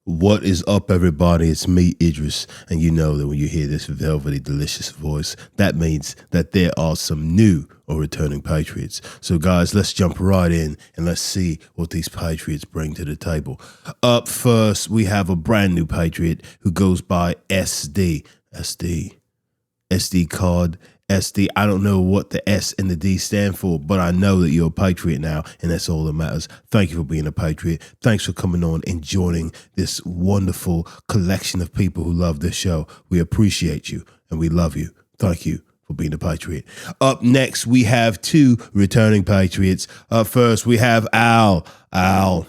What is up, everybody? It's me, Idris, and you know that when you hear this velvety, delicious voice, that means that there are some new or returning Patriots. So, guys, let's jump right in and let's see what these Patriots bring to the table. Up first, we have a brand new Patriot who goes by SD. SD card. SD. I don't know what the S and the D stand for, but I know that you're a Patriot now, and that's all that matters. Thank you for being a Patriot. Thanks for coming on and joining this wonderful collection of people who love this show. We appreciate you, and we love you. Thank you for being a Patriot. Up next, we have two returning Patriots. Up first, we have Al. Al,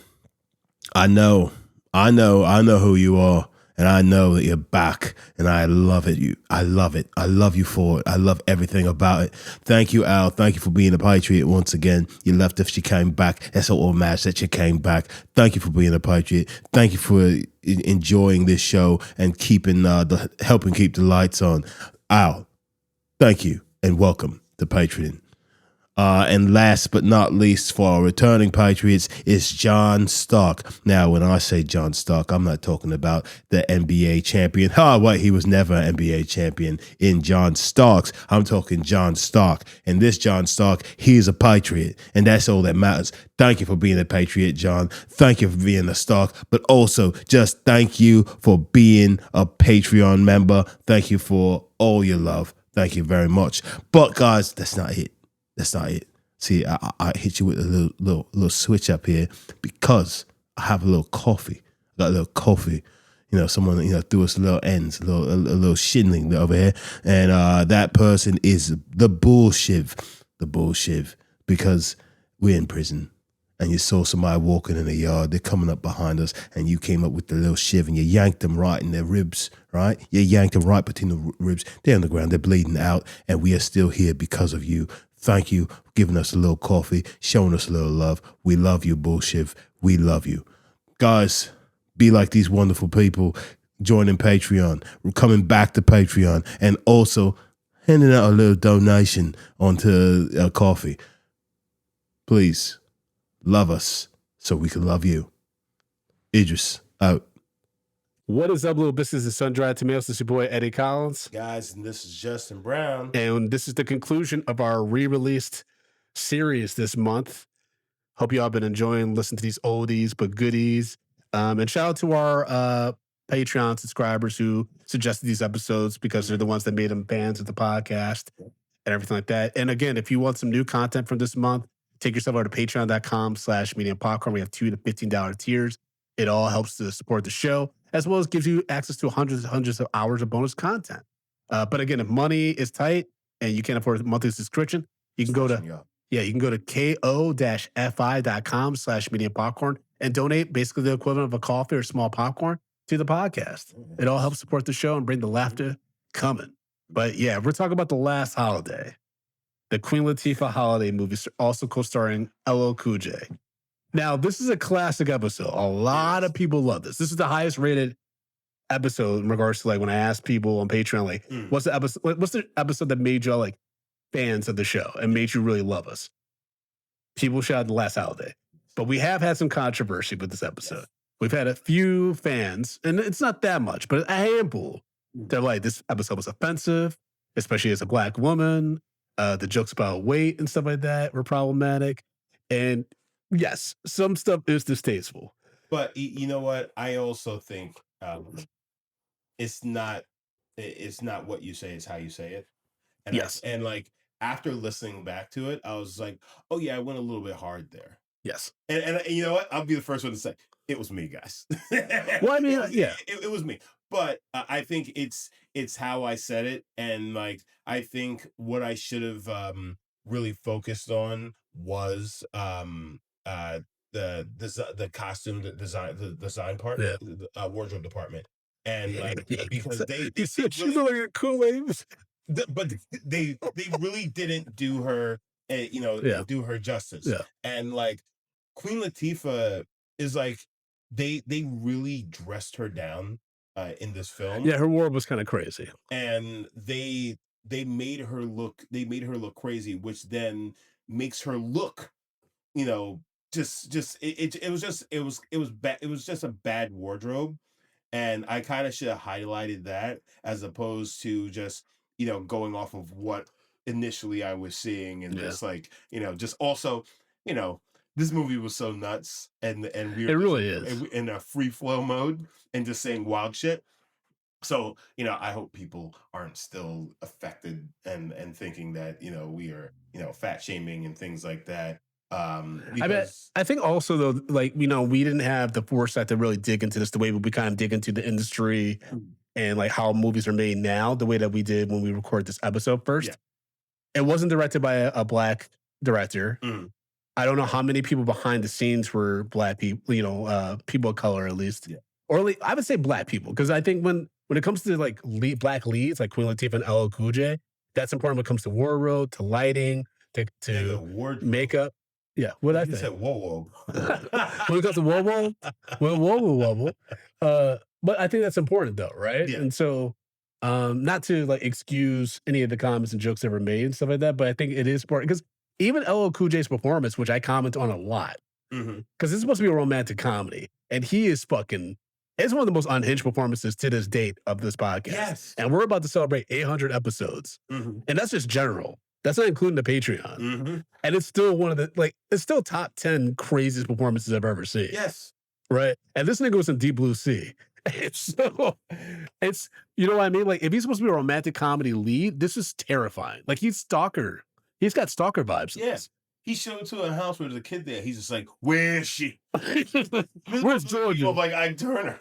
I know who you are. And I know that you're back, and I love it. I love it. I love you for it. I love everything about it. Thank you, Al. Thank you for being a Patriot once again. You left us, you came back. That's all that matters, that you came back. Thank you for being a Patriot. Thank you for enjoying this show and keeping helping keep the lights on. Al, thank you, and welcome to Patreon. And last but not least, for our returning Patriots is John Stark. Now, when I say John Stark, I'm not talking about the NBA champion. Wait, he was never an NBA champion in John Starks. I'm talking John Stark. And this John Stark, he is a Patriot. And that's all that matters. Thank you for being a Patriot, John. Thank you for being a Stark. But also, just thank you for being a Patreon member. Thank you for all your love. Thank you very much. But, guys, that's not it. That's not it. See, I hit you with a little switch up here because I have a little coffee. I got a little coffee. You know, someone threw us a little ends, a little shindling over here, and that person is the bullshit. The bullshit, because we're in prison. And you saw somebody walking in the yard, they're coming up behind us, and you came up with the little shiv and you yanked them right in their ribs, right? You yanked them right between the ribs. They're on the ground, they're bleeding out, and we are still here because of you. Thank you for giving us a little coffee, showing us a little love. We love you, bullshit. We love you. Guys, be like these wonderful people, joining Patreon, coming back to Patreon, and also handing out a little donation onto coffee. Please. Love us so we can love you. Idris, out. What is up, little business and sun-dried tomatoes? This is your boy, Eddie Collins. Guys, and this is Justin Brown. And this is the conclusion of our re-released series this month. Hope you all been enjoying listening to these oldies but goodies. And shout out to our Patreon subscribers who suggested these episodes because they're the ones that made them fans of the podcast and everything like that. And again, if you want some new content from this month, take yourself over to patreon.com/mediumpopcorn. We have $2 to $15 tiers. It all helps to support the show, as well as gives you access to hundreds of hours of bonus content. But again, if money is tight and you can't afford a monthly subscription, you can go to ko-fi.com/mediumpopcorn and donate basically the equivalent of a coffee or small popcorn to the podcast. It all helps support the show and bring the laughter coming. But yeah, we're talking about The Last Holiday, the Queen Latifah holiday movie, also co-starring LL Cool J. Now, this is a classic episode. A lot of people love this. This is the highest rated episode in regards to, like, when I ask people on Patreon, like, what's the episode that made y'all like fans of the show and made you really love us? People shout The Last Holiday. But we have had some controversy with this episode. Yes. We've had a few fans, and it's not that much, but a handful, that like this episode was offensive, especially as a Black woman. The jokes about weight and stuff like that were problematic. And yes, some stuff is distasteful. But you know what? I also think it's not what you say, it's how you say it. And yes. And like after listening back to it, I was like, oh yeah, I went a little bit hard there. Yes. And you know what? I'll be the first one to say it was me, guys. Well, I mean, it was me. But I think it's how I said it, and like I think what I should have really focused on was the costume, the design part, the wardrobe department, and like because they said she's like a Kool-Aid, but they really didn't do her do her justice, and like Queen Latifah is like they really dressed her down in this film. Yeah, her wardrobe was kind of crazy, and they made her look crazy, which then makes her look it was just a bad wardrobe, and I kind of should have highlighted that as opposed to just going off of what initially I was seeing, and Yeah. just like just also you know this movie was so nuts, and we It were really is. in a free flow mode and just saying wild shit. So I hope people aren't still affected and thinking that we are fat shaming and things like that. I mean, Because I think also though, like we didn't have the foresight to really dig into this the way we kind of dig into the industry and like how movies are made now, the way that we did when we recorded this episode first. Yeah. It wasn't directed by a black director. Mm. I don't know how many people behind the scenes were black people, people of color at least, Yeah. or at least, I would say black people, because I think when it comes to like black leads, like Queen Latifah and LL Cool J, that's important when it comes to wardrobe, to lighting, to makeup. Yeah, what I You say? said whoa. When it comes to whoa. But I think that's important though, right? Yeah. And so, not to like excuse any of the comments and jokes that were made and stuff like that, but I think it is important because even LL Cool J's performance, which I comment on a lot, because this is supposed to be a romantic comedy, and he is fucking. It's one of the most unhinged performances to this date of this podcast. Yes. And we're about to celebrate 800 episodes. And that's just general. That's not including the Patreon. And it's still one of the, it's still top 10 craziest performances I've ever seen. Yes. Right? And this nigga was in Deep Blue Sea. So, you know what I mean? Like, if he's supposed to be a romantic comedy lead, this is terrifying. Like, he's stalker. He's got stalker vibes. Yes. He showed to a house where there's a kid there. He's just like, where is she? Where's Georgia? Like Ike Turner.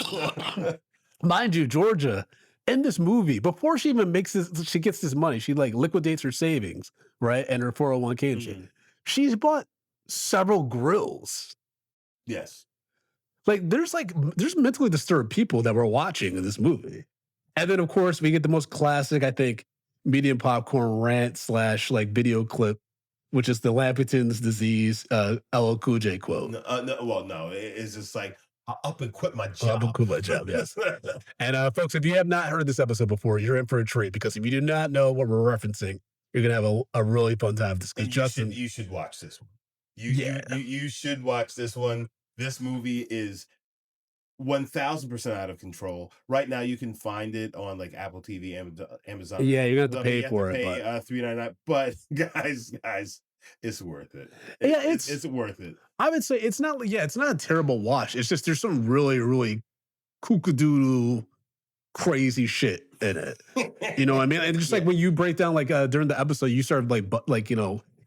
Mind you, Georgia, in this movie, before she even she gets this money, she like liquidates her savings, right? And her 401k and shit. She's bought several grills. Yes. Like, there's mentally disturbed people that we're watching in this movie. And then, of course, we get the most classic, I think, medium popcorn rant / like video clip, which is the Lampington's disease LL Cool J quote. No. It's just like, I'll up and quit my job. Up and quit my job, yes. And folks, if you have not heard this episode before, you're in for a treat, because if you do not know what we're referencing, you're going to have a really fun time. Because Justin... You should watch this one. You should watch this one. This movie is 1,000% out of control. Right now, you can find it on like Apple TV, Amazon. Yeah, you're gonna have to pay for it. Pay $3.99. But guys, it's worth it. Yeah, it's worth it. I would say it's not. Yeah, it's not a terrible watch. It's just there's some really, really kookadoodle, crazy shit in it. You know what I mean? And just like when you break down, like during the episode, you started like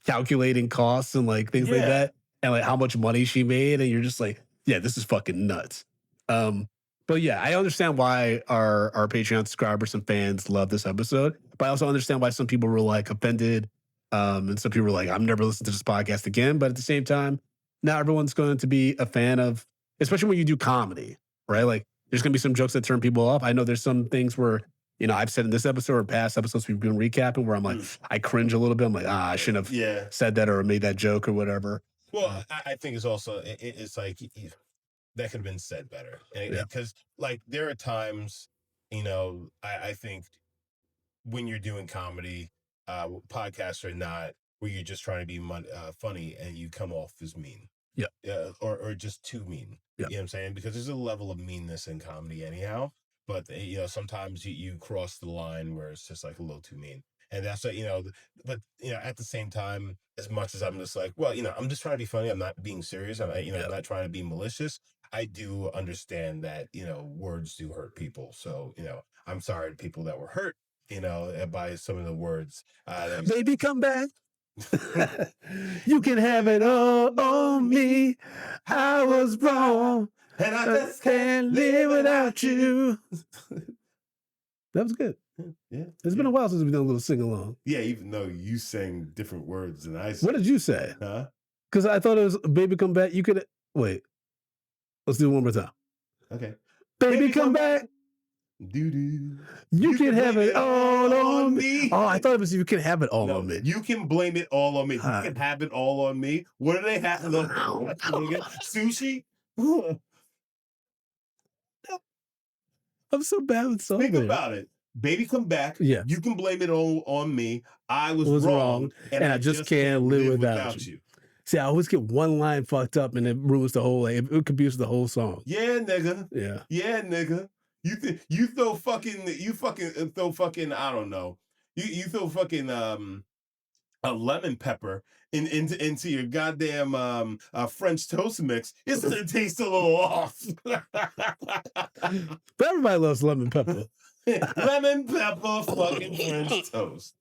calculating costs and like things like that, and like how much money she made, and you're just like, yeah, this is fucking nuts. But yeah, I understand why our Patreon subscribers and fans love this episode, but I also understand why some people were like offended, and some people were like, I'm never listening to this podcast again. But at the same time, not everyone's going to be a fan of, especially when you do comedy, right? Like, there's going to be some jokes that turn people off. I know there's some things where, I've said in this episode or past episodes we've been recapping where I'm like, I cringe a little bit. I'm like, I shouldn't have said that or made that joke or whatever. Well, I think it's also, it's like, that could have been said better. Because like there are times, I think when you're doing comedy, podcasts or not, where you're just trying to be funny and you come off as mean. Yeah. Or just too mean. Yeah. You know what I'm saying? Because there's a level of meanness in comedy anyhow. But sometimes you cross the line where it's just like a little too mean. And that's what, but at the same time, as much as I'm just like, well, I'm just trying to be funny. I'm not being serious. I'm not trying to be malicious. I do understand that, words do hurt people. So, I'm sorry to people that were hurt, by some of the words. Baby, come back. You can have it all on me. I was wrong. And I just can't live without you. That was good. Yeah. It's been a while since we've done a little sing-along. Yeah, even though you sang different words than I sang. What did you say? Huh? Because I thought it was Baby Come Back. You could... Wait. Let's do it one more time. Okay. Baby come back. Doo-doo. You can have it all on me. Oh, I thought it was you can have it all on me. You can blame it all on me. You can have it all on me. What do they have? Sushi? I'm so bad with songs. Think about it. Baby come back. Yeah. You can blame it all on me. I was wrong. And I just can't live without you. See, I always get one line fucked up and it ruins the whole. Like, it confuses the whole song. Yeah, nigga. Yeah. Yeah, nigga. You throw fucking throw fucking I don't know. You throw fucking a lemon pepper into your goddamn French toast mix. It's gonna taste a little off. But everybody loves lemon pepper. Lemon pepper fucking French toast.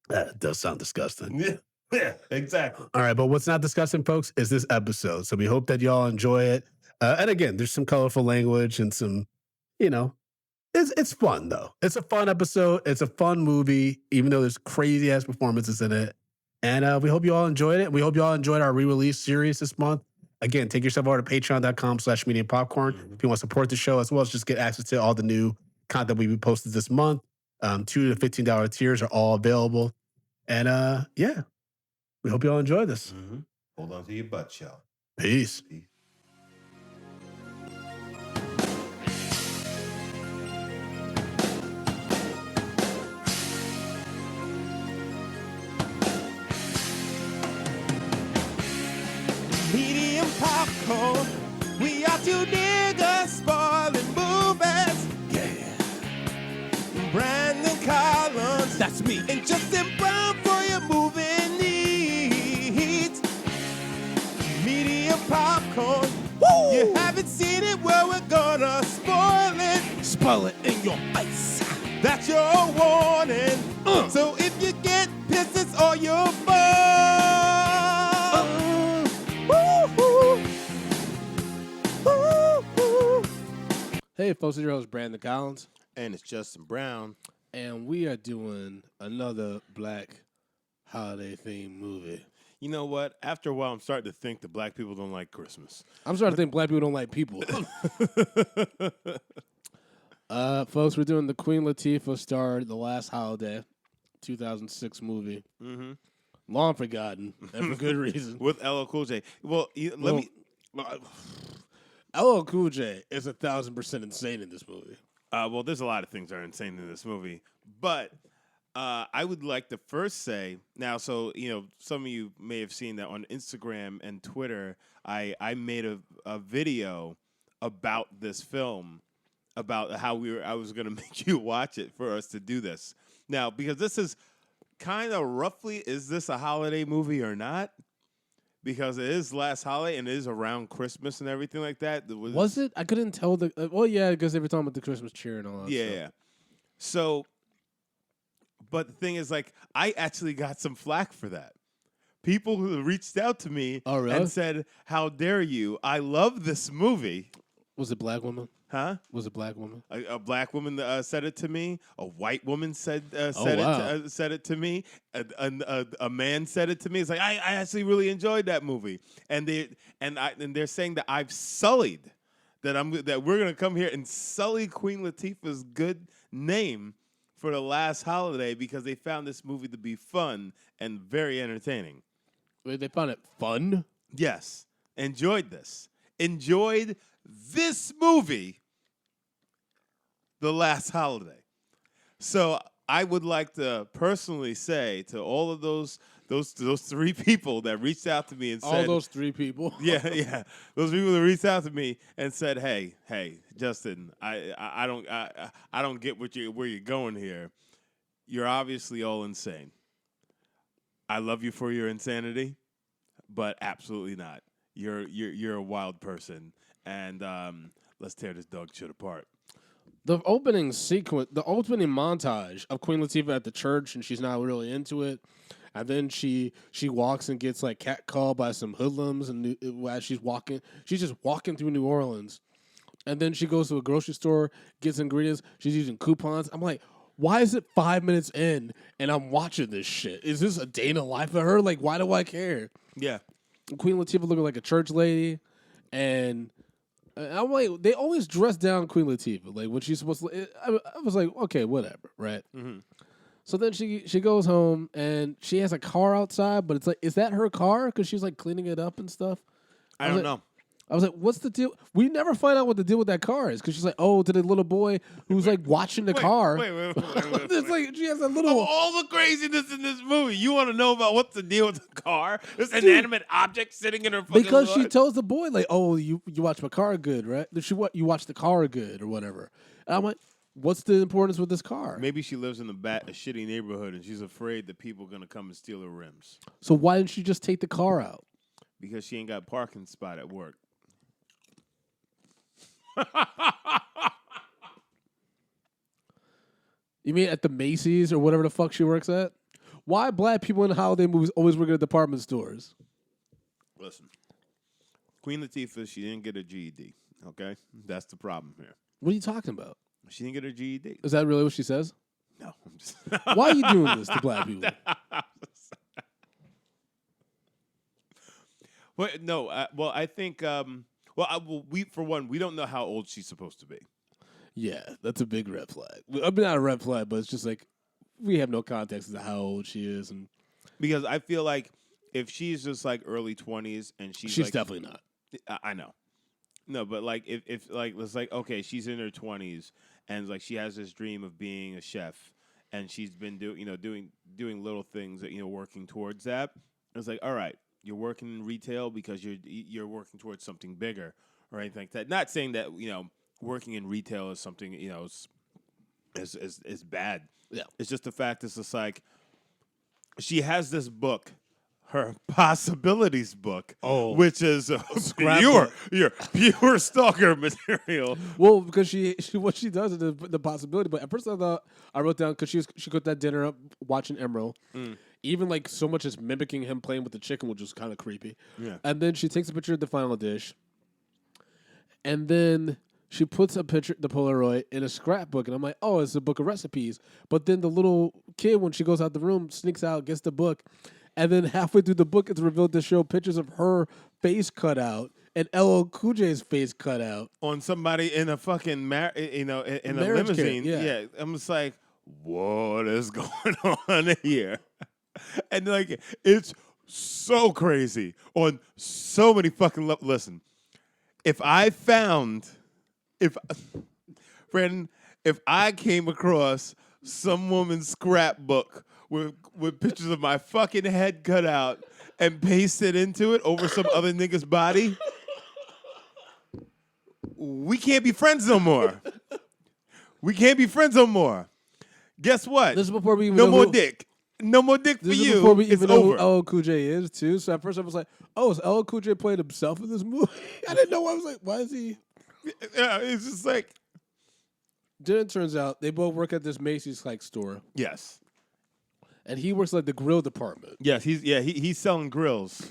That does sound disgusting. Yeah, exactly. All right, but what's not disgusting, folks, is this episode. So we hope that y'all enjoy it. And again, there's some colorful language and some, it's fun though. It's a fun episode. It's a fun movie, even though there's crazy ass performances in it. And we hope you all enjoyed it. We hope you all enjoyed our re-release series this month. Again, take yourself over to patreon.com/mediapopcorn if you want to support the show, as well as just get access to all the new content we posted this month. $2 to $15 tiers are all available. And yeah, we hope you all enjoy this. Mm-hmm. Hold on to your butt, y'all. Peace. Medium popcorn. We are two niggas spoiling movies. Yeah. Brandon Collins, that's me, and Justin Brown for your movie needs. Medium popcorn. Woo! You haven't seen it, well, we're gonna spoil it. Spoil it in your face. That's your warning. So if you get pissed, it's all your fault. Hey, folks, it's your host, Brandon Collins. And it's Justin Brown. And we are doing another Black holiday themed movie. You know what? After a while, I'm starting to think that black people don't like Christmas. I'm starting to think black people don't like people. Folks, we're doing the Queen Latifah starred The Last Holiday, 2006 movie. Mm-hmm. Long forgotten, and for good reason. With LL Cool J. Well, LL Cool J is 1,000% insane in this movie. well, there's a lot of things that are insane in this movie. But I would like to first say, now, so, some of you may have seen that on Instagram and Twitter, I made a video about this film, about how I was going to make you watch it for us to do this. Now, because this is kind of roughly, is this a holiday movie or not? Because it is last holiday and it is around Christmas and everything like that. Was it? I couldn't tell well, yeah, because they were talking about the Christmas cheer and all that stuff. Yeah. So, but the thing is, like, I actually got some flack for that. People who reached out to me and said, "How dare you? I love this movie." Was it black woman? Huh? Was it black woman? A black woman said it to me. A white woman said it to me. A man said it to me. It's like I actually really enjoyed that movie, and they're saying that I've sullied that we're gonna come here and sully Queen Latifah's good name for The Last Holiday because they found this movie to be fun and very entertaining. Wait, they found it fun? Yes, enjoyed this movie. The Last Holiday. So I would like to personally say to all of those three people that reached out to me and said, all those three people, yeah, those people that reached out to me and said, hey, Justin, I don't get where you're going here. You're obviously all insane. I love you for your insanity, but absolutely not. You're a wild person, and let's tear this dog shit apart. The opening sequence, the opening montage of Queen Latifah at the church, and she's not really into it. And then she walks and gets like catcalled by some hoodlums, and as she's just walking through New Orleans. And then she goes to a grocery store, gets ingredients. She's using coupons. I'm like, why is it 5 minutes in and I'm watching this shit? Is this a day in the life of her? Like, why do I care? Yeah. Queen Latifah looking like a church lady, and I'm like, they always dress down Queen Latifah. Like when she's supposed to, I was like, okay, whatever, right? Mm-hmm. So then she goes home and she has a car outside, but it's like, is that her car? Because she's like cleaning it up and stuff. I don't know. I was like, what's the deal? We never find out what the deal with that car is because she's like, oh, to the little boy who's like watching the car. Wait. It's like she has a Of little. all the craziness in this movie, you want to know about what's the deal with the car? This inanimate object sitting in her fucking Because she car? tells the boy like, oh, you watch my car good, right? You watch the car good or whatever. And I'm like, what's the importance with this car? Maybe she lives in a shitty neighborhood and she's afraid that people are going to come and steal her rims So why didn't she just take the car out? because she ain't got a parking spot at work. You mean at the Macy's or whatever the fuck she works at? Why black people in holiday movies always work at department stores? Listen, Queen Latifah, she didn't get a GED, okay? That's the problem here. What are you talking about? She didn't get a GED. Is that really what she says? No, I'm just... Why are you doing this to black people? But no, I think... we for one, we don't know how old she's supposed to be. Yeah, that's a big red flag. I mean, not a red flag, but it's just like we have no context as to how old she is, and Because I feel like if she's just like early 20s and she's like, definitely not. I know. No, but like if like it's like okay, she's in her 20s and like she has this dream of being a chef and she's been doing little things that working towards that. It's like, all right, you're working in retail because you're working towards something bigger or anything like that. Not saying that working in retail is something is bad. Yeah, it's just the fact it's just like she has this book, her possibilities book, which is pure stalker material. well, because she what she does is the possibility. But at first I thought I wrote down because she cooked that dinner up watching Emerald. Even like so much as mimicking him playing with the chicken, which was kind of creepy. Yeah. And then she takes a picture of the final dish. And then she puts the Polaroid in a scrapbook. And I'm like, oh, it's a book of recipes. But then the little kid, when she goes out the room, sneaks out, gets the book. And then halfway through the book, it's revealed to show pictures of her face cut out and LL Cool J's face cut out. On somebody in a fucking in a Marriage limousine. kit, yeah. I'm just like, what is going on here? And like, it's so crazy on so many fucking levels. Listen, if I came across some woman's scrapbook with pictures of my fucking head cut out and pasted into it over some other nigga's body, we can't be friends no more. We can't be friends no more. Guess what? This is before we even no know more who- dick. No more dick for This is you. before we It's even know over. who LL Cool J is, too. So at first I was like, oh, is LL Cool J playing himself in this movie? I didn't know. I was like, why is he? Yeah, it's just like, Then it turns out they both work at this Macy's like store. yes. And he works like the grill department. Yes, he's selling grills.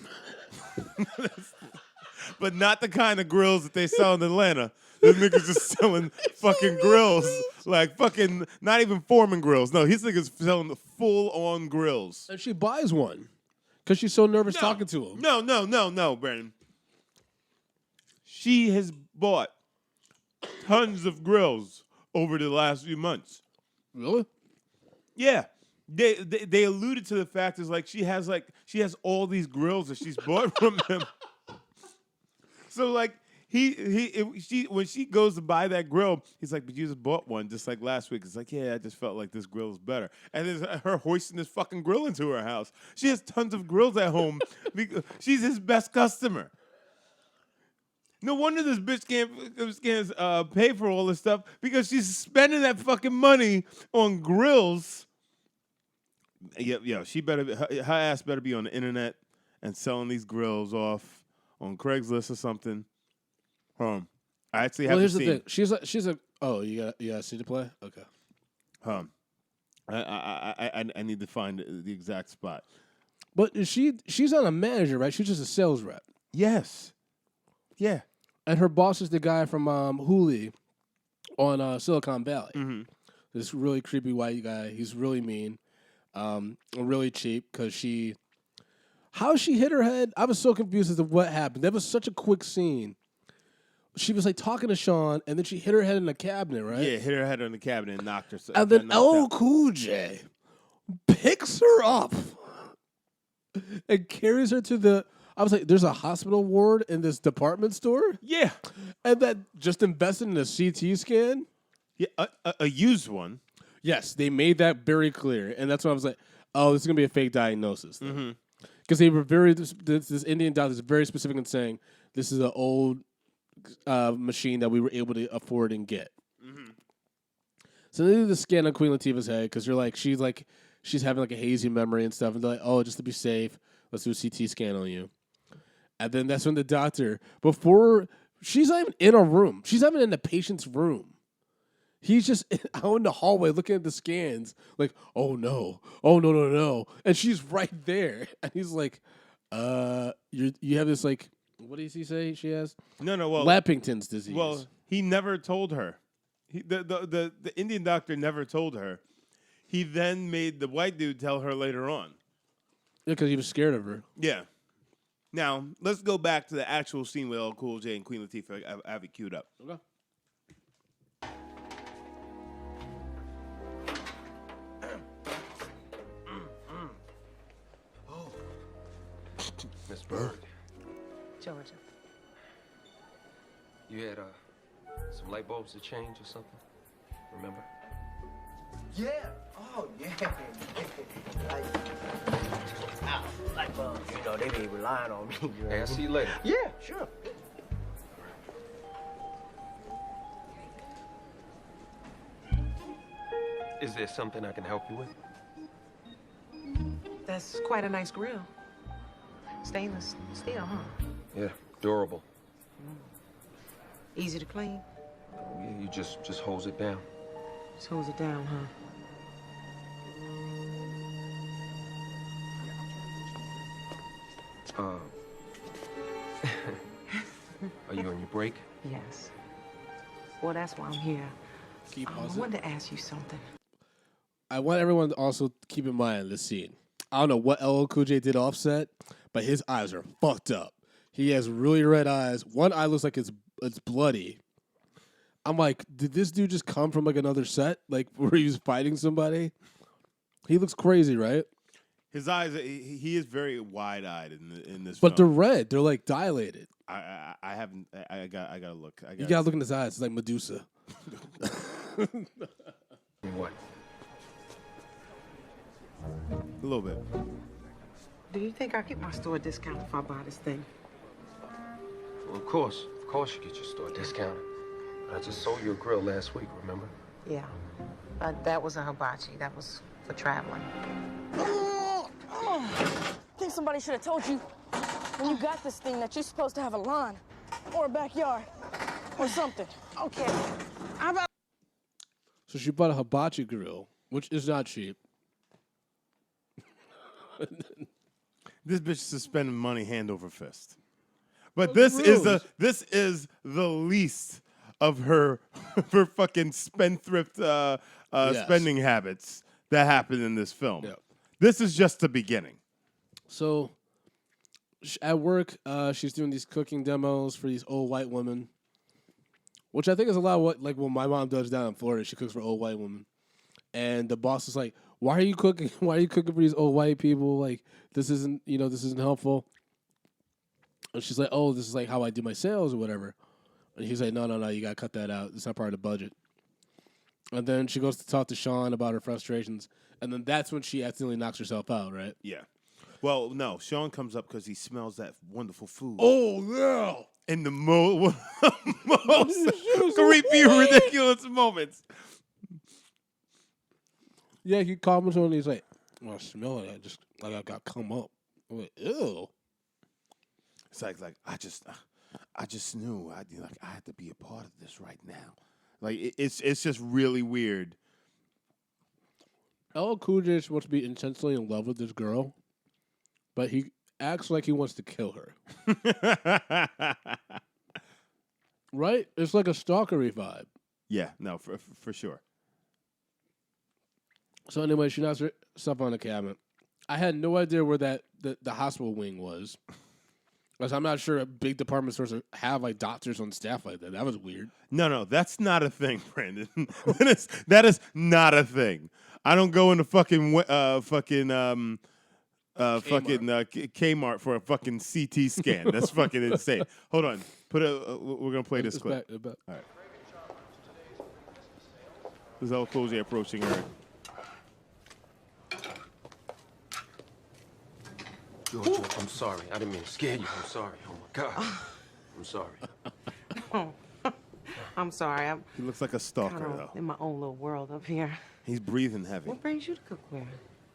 But not the kind of grills that they sell in Atlanta. This nigga's just selling fucking grills. Like fucking, not even Foreman grills. No, his nigga's selling full-on grills. And she buys one because she's so nervous talking to him. No, Brandon. She has bought tons of grills over the last few months. Really? Yeah. They alluded to the fact is like she has all these grills that she's bought from him. So like when she goes to buy that grill, he's like, but you just bought one just like last week. It's like, yeah, I just felt like this grill is better. And then her hoisting this fucking grill into her house. She has tons of grills at home because she's his best customer. No wonder this bitch can't pay for all this stuff because she's spending that fucking money on grills. Yeah, she better her ass better be on the internet and selling these grills off on Craigslist or something. I actually have here's to the see. thing. She's a. Oh, you got see the play? Okay. I need to find the exact spot. But she's not a manager, right? She's just a sales rep. Yes. Yeah. And her boss is the guy from Hooli on Silicon Valley. Mm-hmm. This really creepy white guy. He's really mean, and really cheap because how she hit her head. I was so confused as to what happened. That was such a quick scene. She was like talking to Sean, and then she hit her head in the cabinet, right? Yeah, hit her head on the cabinet and knocked her. And then LL Cool J picks her up and carries her to the. I was like, there's a hospital ward in this department store, Yeah. and that just invested in a CT scan. Yeah, a used one. Yes, they made that very clear, and that's why I was like, oh, this is gonna be a fake diagnosis. Mm-hmm. Because they were this Indian doctor is very specific in saying this is an old machine that we were able to afford and get. Mm-hmm. So they did the scan on Queen Latifah's head because she's having like a hazy memory and stuff, and they're like, oh, just to be safe, let's do a CT scan on you. And then that's when the doctor, before she's not even in a room, she's not even in the patient's room. He's just out in the hallway looking at the scans, like, oh no, no. And she's right there. And he's like, you have this, like, what does he say she has? No, well, Lappington's disease. Well, he never told her. The Indian doctor never told her. He then made the white dude tell her later on. Yeah, because he was scared of her. Yeah. Now, let's go back to the actual scene with LL Cool J and Queen Latifah. I have it queued up. Okay. Miss Bird, Georgia. you had some light bulbs to change or something? Remember? Yeah. Oh, yeah. Like you know, they be relying on me. You know? Hey, I'll see you later. Yeah, sure. Is there something I can help you with? That's quite a nice grill. Stainless steel, huh? Yeah, durable. Easy to clean. Oh, yeah, you just hose it down. Just hose it down, huh? Are you on your break? Yes. Well, that's why I'm here. Keep I pausing. wanted to ask you something. I want everyone to also keep in mind this scene. I don't know what LL Cool J did offset, but his eyes are fucked up. He has really red eyes. One eye looks like it's bloody. I'm like, did this dude just come from like another set, like where he was fighting somebody? He looks crazy, right? His eyes, he is very wide-eyed in this But they're film. red. They're like dilated. I haven't, I gotta look. You gotta look in his eyes. It's like Medusa. What? A little bit. Do you think I get my store discount if I buy this thing? Well, of course you get your store discounted. I just sold you a grill last week, remember? Yeah. That was a hibachi. That was for traveling. I think somebody should have told you when you got this thing that you're supposed to have a lawn or a backyard or something. Okay. How about So she bought a hibachi grill, which is not cheap. This bitch is spending money hand over fist. But this is the least of her fucking spendthrift spending habits that happen in this film. Yep. This is just the beginning. So at work, she's doing these cooking demos for these old white women, which I think is a lot of what my mom does down in Florida. She cooks for old white women, and the boss is like, "Why are you cooking? Why are you cooking for these old white people? Like this isn't helpful." And she's like, "Oh, this is like how I do my sales or whatever." And he's like, "No, you gotta cut that out. It's not part of the budget." And then she goes to talk to Sean about her frustrations, and then that's when she accidentally knocks herself out, right? Yeah. Well, no, Sean comes up because he smells that wonderful food. Oh yeah. In the most creepy, ridiculous moments. Yeah, he comments on it. He's like, "Well, I smell it. I got come up." I'm like, ew. It's like I just knew I had to be a part of this right now. Like it's just really weird. LL Cool J is supposed to be intensely in love with this girl, but he acts like he wants to kill her. Right? It's like a stalkery vibe. Yeah, no, for sure. So anyway, she knocks herself on the cabinet. I had no idea where the hospital wing was. Because I'm not sure big department stores have like doctors on staff like that. That was weird. No, that's not a thing, Brandon. that is not a thing. I don't go into fucking fucking Kmart for a fucking CT scan. That's fucking insane. Hold on. We're gonna play this clip. All right. This is LL Cool J approaching her. Georgia, I'm sorry. I didn't mean to scare you. I'm sorry. Oh my God. I'm sorry. I'm sorry. I'm He looks like a stalker kind though. of in my own little world up here. He's breathing heavy. What brings you to cookware?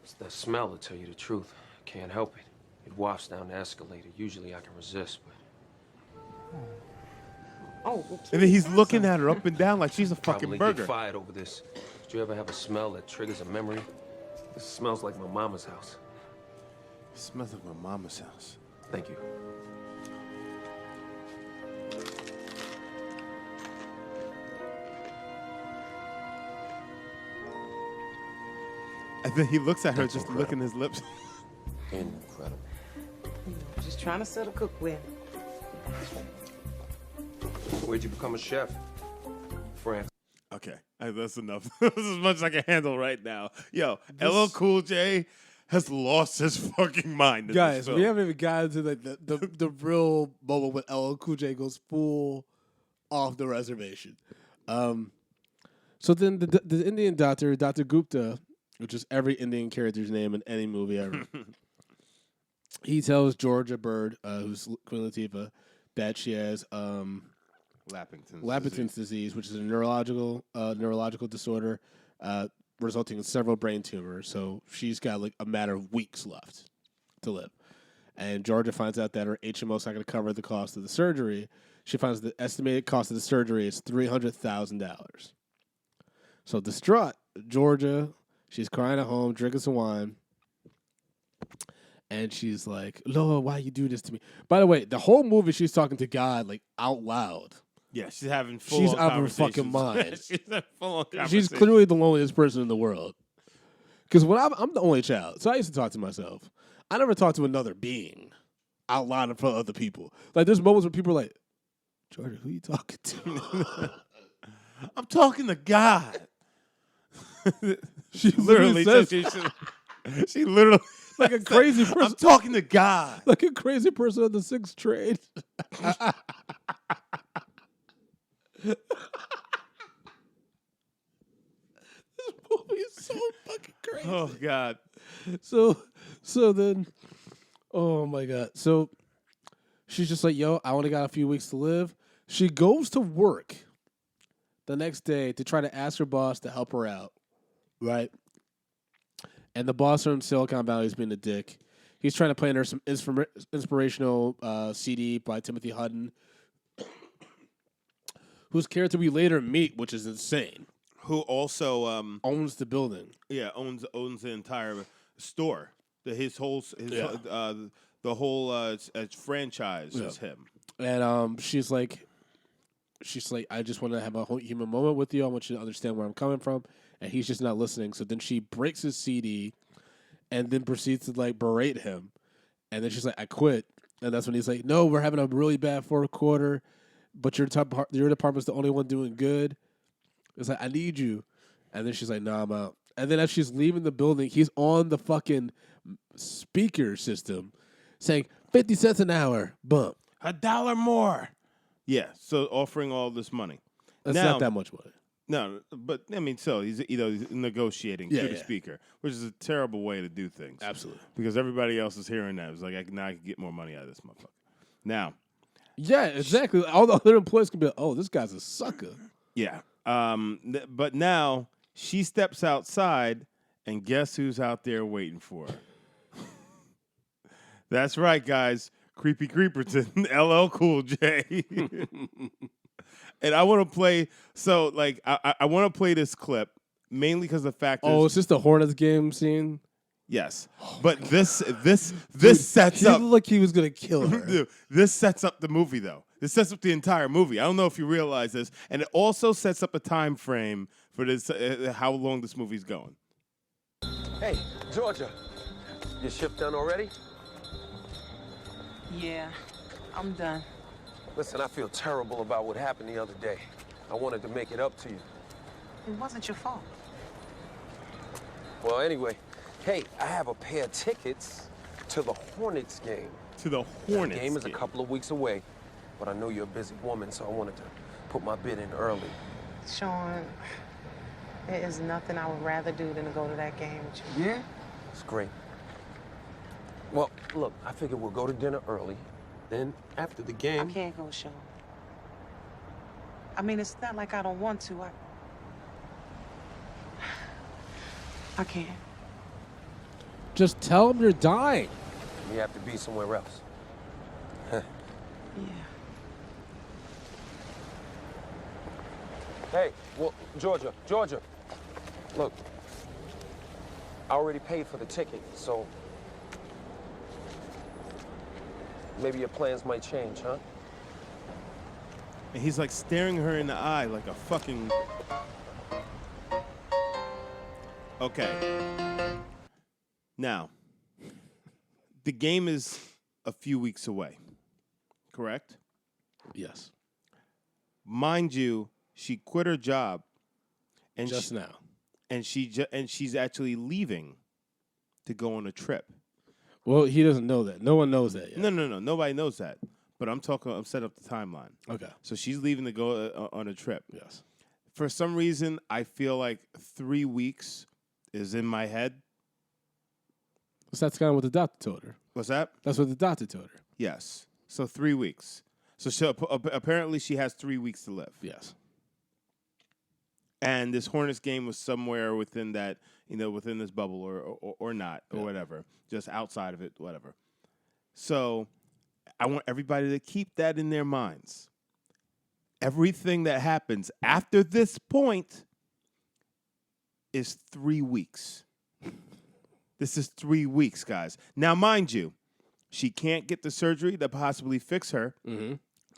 It's that smell, to tell you the truth. Can't help it. It wafts down the escalator. Usually I can resist, but Oh, And then he's looking at her up and down like she's a fucking probably burger. get fired over this. Did you ever have a smell that triggers a memory? This smells like my mama's house. It smells like my mama's house. Thank you. And then he looks at her, That's just incredible. licking his lips. Incredible. just trying to settle cookware. Where'd you become a chef? France. Okay, that's enough. This is as much as I can handle right now. Yo, LL Cool J has lost his fucking mind. In Guys, this film. we haven't even gotten to like the real moment when LL Cool J goes full off the reservation. So then the Indian doctor, Dr. Gupta, which is every Indian character's name in any movie ever, he tells Georgia Bird, who's Queen Latifah, that she has Lappington's disease, which is a neurological disorder resulting in several brain tumors. So she's got like a matter of weeks left to live. And Georgia finds out that her HMO's not going to cover the cost of the surgery. She finds the estimated cost of the surgery is $300,000. So distraught, Georgia, she's crying at home, drinking some wine. And she's like, Lord, why you do this to me? By the way, the whole movie she's talking to God like out loud. Yeah, she's having full She's on out of her fucking conversations. mind. She's having full on She's conversations. clearly the loneliest person in the world. Because when I'm the only child, so I used to talk to myself. I never talked to another being out loud in front of other people. Like there's moments where people are like, Jordan, who you talking to? I'm talking to God. She literally says, she literally like a crazy I'm person, talking to God. like a crazy person on the 6th trade. This movie is so fucking crazy. Oh God. So then, oh my God. So she's just like, yo, I only got a few weeks to live. She goes to work the next day to try to ask her boss to help her out, right? And the boss from Silicon Valley is being a dick. He's trying to play her some inspirational CD by Timothy Hutton, whose character we later meet, which is insane. Who also Owns the building. yeah owns the entire store. The whole franchise is him. And she's like, I just want to have a whole human moment with you. I want you to understand where I'm coming from. And he's just not listening. So then she breaks his CD and then proceeds to like berate him. And then she's like, I quit. And that's when he's like, no, we're having a really bad fourth quarter, but your department's the only one doing good. It's like, I need you. And then she's like, no, I'm out. And then as she's leaving the building, he's on the fucking speaker system saying 50 cents an hour, bump. $1 more. Yeah, so offering all this money. That's Now- not that much money. No, but I mean, so he's he's negotiating Yeah, to the yeah. speaker, which is a terrible way to do things. Absolutely. Because everybody else is hearing that. It's like, now I can get more money out of this motherfucker. Now, Yeah, exactly. All the other employees can be like, oh, this guy's a sucker. yeah. But now she steps outside, and guess who's out there waiting for her? That's right, guys. Creepy Creeperton, LL Cool J. And I want to play, so like, I want to play this clip mainly because the fact is, Oh, it's just the Hornets game scene? yes, but this sets He up. looked like he was going to kill her. Dude, this sets up the movie, though. This sets up the entire movie. I don't know if you realize this, and it also sets up a time frame for this, how long this movie's going. Hey, Georgia. Your shift done already? Yeah, I'm done. Listen, I feel terrible about what happened the other day. I wanted to make it up to you. It wasn't your fault. Well, anyway, hey, I have a pair of tickets To the Hornets game. To the The Hornets. game is a couple of weeks away, but I know you're a busy woman, so I wanted to put my bid in early. Sean, there is nothing I would rather do than to go to that game with you. Yeah? It's great. Well, look, I figured we'll go to dinner early. Then, after the I game... can't go, Sean. I mean, it's not like I don't want to. I can't. Just tell him you're dying. We have to be somewhere else. Yeah. Hey, well, Georgia, look, I already paid for the ticket, so maybe your plans might change, huh? And he's like staring her in the eye like a fucking... Okay. Now, the game is a few weeks away, correct? Yes. Mind you, she quit her job, and Just now. and she's actually leaving to go on a trip. Well, he doesn't know that. No one knows that yet. No, nobody knows that. But I'm set up the timeline. Okay. So she's leaving to go on a trip. Yes. For some reason, I feel like 3 weeks is in my head. So that's kind of what the doctor told her. What's that? That's what the doctor told her. Yes. So 3 weeks. So apparently she has 3 weeks to live. Yes. And this Hornets game was somewhere within that, within this bubble or not, or whatever, just outside of it, whatever. So I want everybody to keep that in their minds. Everything that happens after this point is 3 weeks. This is 3 weeks, guys. Now, mind you, she can't get the surgery to possibly fix her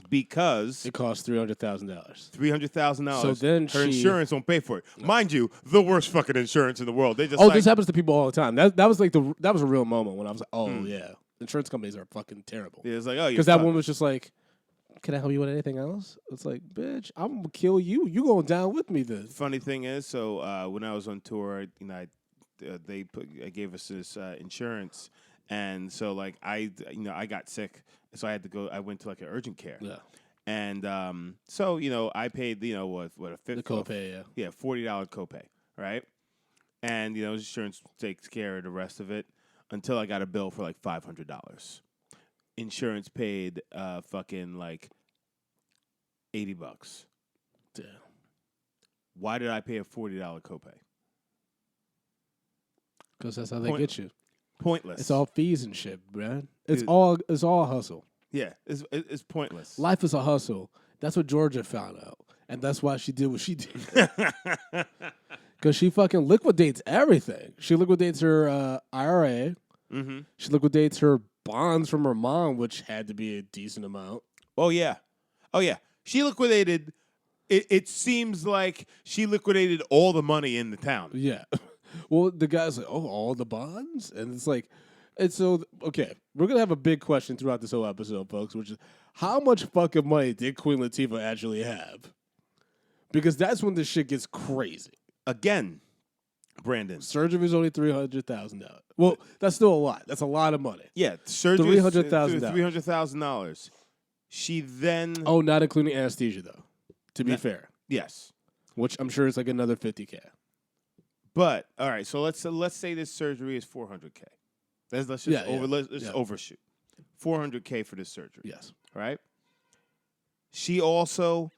because it costs $300,000. $300,000. So then her insurance won't pay for it. Mind you, the worst fucking insurance in the world. They just this happens to people all the time. That was like that was a real moment when I was like, oh yeah, insurance companies are fucking terrible. Yeah, it's like, oh, because that woman was just like, can I help you with anything else? It's like, bitch, I'm gonna kill you. You going down with me then? Funny thing is, so when I was on tour, they gave us this insurance, and so like I got sick, so I had to go. I went to like an urgent care. Yeah. And so I paid what a The copay, yeah, $40 copay, right? And insurance takes care of the rest of it until I got a bill for like $500. Insurance paid fucking like $80. Damn. Why did I pay a $40 copay? Because that's how they get you. Pointless. It's all fees and shit, man. It's all hustle. Yeah, it's pointless. Life is a hustle. That's what Georgia found out, and that's why she did what she did. Because she fucking liquidates everything. She liquidates her IRA. Mm-hmm. She liquidates her bonds from her mom, which had to be a decent amount. Oh yeah. She liquidated. It seems like she liquidated all the money in the town. Yeah. Well, the guy's like, oh, all the bonds? And it's like, and so, okay, we're going to have a big question throughout this whole episode, folks, which is how much fucking money did Queen Latifah actually have? Because that's when this shit gets crazy. Again, Brandon. Surgery was only $300,000. Well, that's still a lot. That's a lot of money. Yeah, surgery $300,000. $300,000. She then... Oh, not including anesthesia, though, to be fair. Yes. Which I'm sure is like another $50K. But, all right, so let's say this surgery is $400K. Let's just overshoot. $400K for this surgery. Yes. Right? She also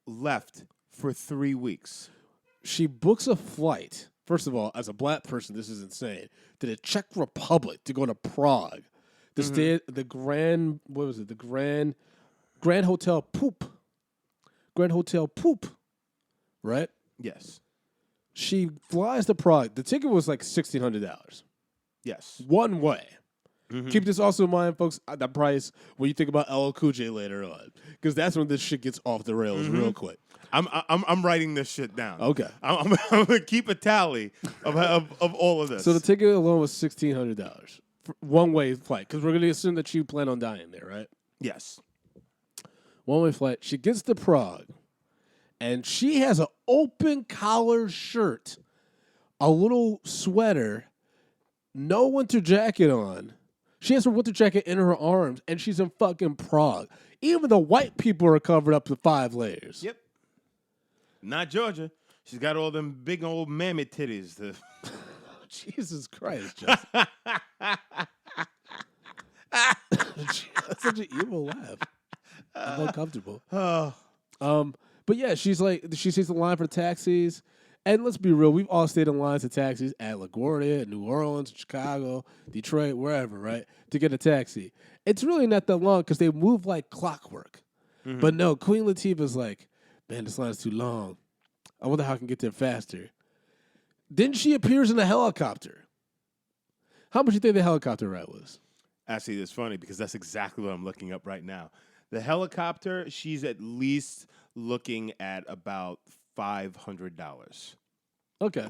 left for 3 weeks. She books a flight. First of all, as a black person, this is insane. To the Czech Republic to go to Prague. To stay at the Grand, what was it? The Grand Hotel Poop. Grand Hotel Poop. Right? Yes. She flies to Prague. The ticket was like $1,600. Yes. One way. Mm-hmm. Keep this also in mind, folks. That price when you think about LL Cool J later on, because that's when this shit gets off the rails real quick. I'm writing this shit down. Okay. I'm gonna keep a tally of all of this. So the ticket alone was $1,600 for one way flight, because we're gonna assume that you plan on dying there, right? Yes. One way flight. She gets to Prague, and she has an open collar shirt, a little sweater, no winter jacket on, She has her winter jacket in her arms, and she's in fucking Prague. Even the white people are covered up to 5 layers. Yep. Not Georgia. She's got all them big old mammoth titties. Jesus Christ, Justin. That's such an evil laugh. I'm uncomfortable. But yeah, she sees the line for taxis. And let's be real, we've all stayed in lines of taxis at LaGuardia, New Orleans, Chicago, Detroit, wherever, right? To get a taxi. It's really not that long because they move like clockwork. Mm-hmm. But no, Queen Latifah's like, man, this line's too long. I wonder how I can get there faster. Then she appears in a helicopter. How much do you think the helicopter ride was? Actually, it's funny because that's exactly what I'm looking up right now. The helicopter, she's at least looking at about $500. Okay.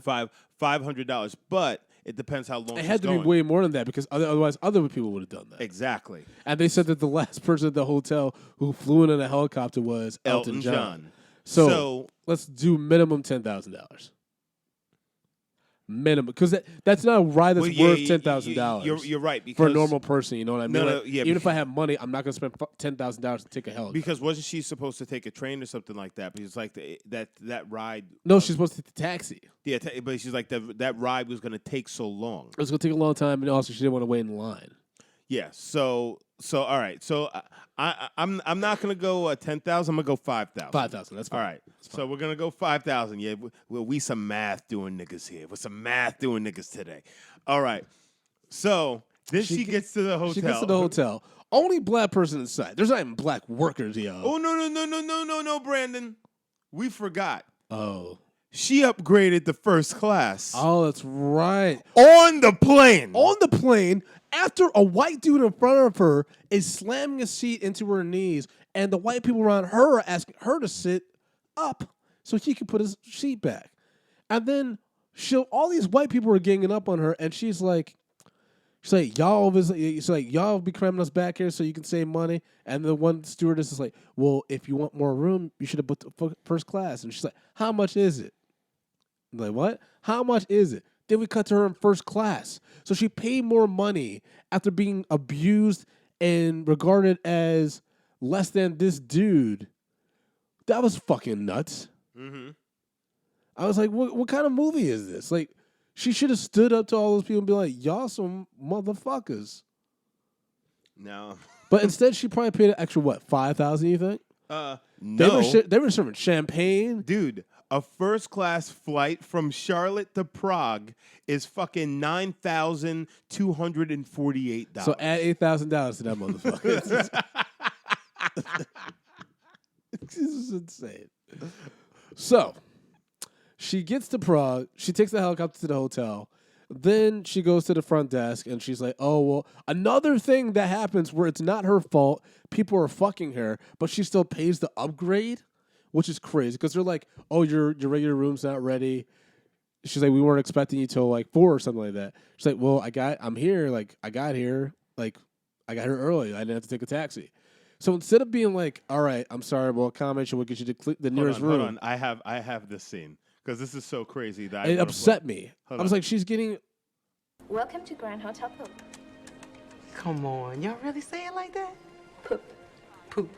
$500, but it depends how long it had to be way more than that because otherwise other people would have done that. Exactly. And they said that the last person at the hotel who flew in a helicopter was Elton John. So let's do minimum $10,000. Minimum, because that's not a ride that's worth $10,000. You're right because for a normal person, you know what I mean? No, yeah, even if I have money, I'm not going to spend $10,000 to take a helicopter. Because wasn't she supposed to take a train or something like that? Because like that ride. No, she's supposed to take the taxi. Yeah, but she's like that ride was going to take so long. It was going to take a long time, and also she didn't want to wait in line. Yeah. So all right. So I'm not gonna go 10,000. I'm gonna go 5,000. 5,000. That's fine. All right. So we're gonna go 5,000. Yeah. We some math doing niggas here. We're some math doing niggas today. All right. So then she gets to the hotel. She gets to the hotel. Only black person inside. There's not even black workers, yo. Oh no, Brandon. We forgot. Oh. She upgraded to first class. Oh, that's right. On the plane. On the plane, after a white dude in front of her is slamming a seat into her knees, and the white people around her are asking her to sit up so he can put his seat back. And then all these white people are ganging up on her, and she's like, y'all be cramming us back here so you can save money. And the one stewardess is like, well, if you want more room, you should have booked first class. And she's like, how much is it? I'm like, what? How much is it? Then we cut to her in first class. So she paid more money after being abused and regarded as less than this dude. That was fucking nuts. Mm-hmm. I was like, what kind of movie is this? Like, she should have stood up to all those people and be like, y'all some motherfuckers. No. But instead, she probably paid an extra, what, $5,000, you think? No. They were serving champagne. Dude, a first class flight from Charlotte to Prague is fucking $9,248. So add $8,000 to that motherfucker. This is insane. So she gets to Prague. She takes the helicopter to the hotel. Then she goes to the front desk and she's like, oh, well, another thing that happens where it's not her fault. People are fucking her, but she still pays the upgrade, which is crazy because they're like, oh, your regular room's not ready. She's like, we weren't expecting you till like 4 or something like that. She's like, well, I'm here. Like, I got here. Like, I got here early. I didn't have to take a taxi. So instead of being like, all right, I'm sorry, well, accommodation will get you to the nearest room. Hold on. I have this scene because this is so crazy that it upset me. I was like, she's getting. Welcome to Grand Hotel Poop. Come on, y'all really say it like that? Poop. Poop.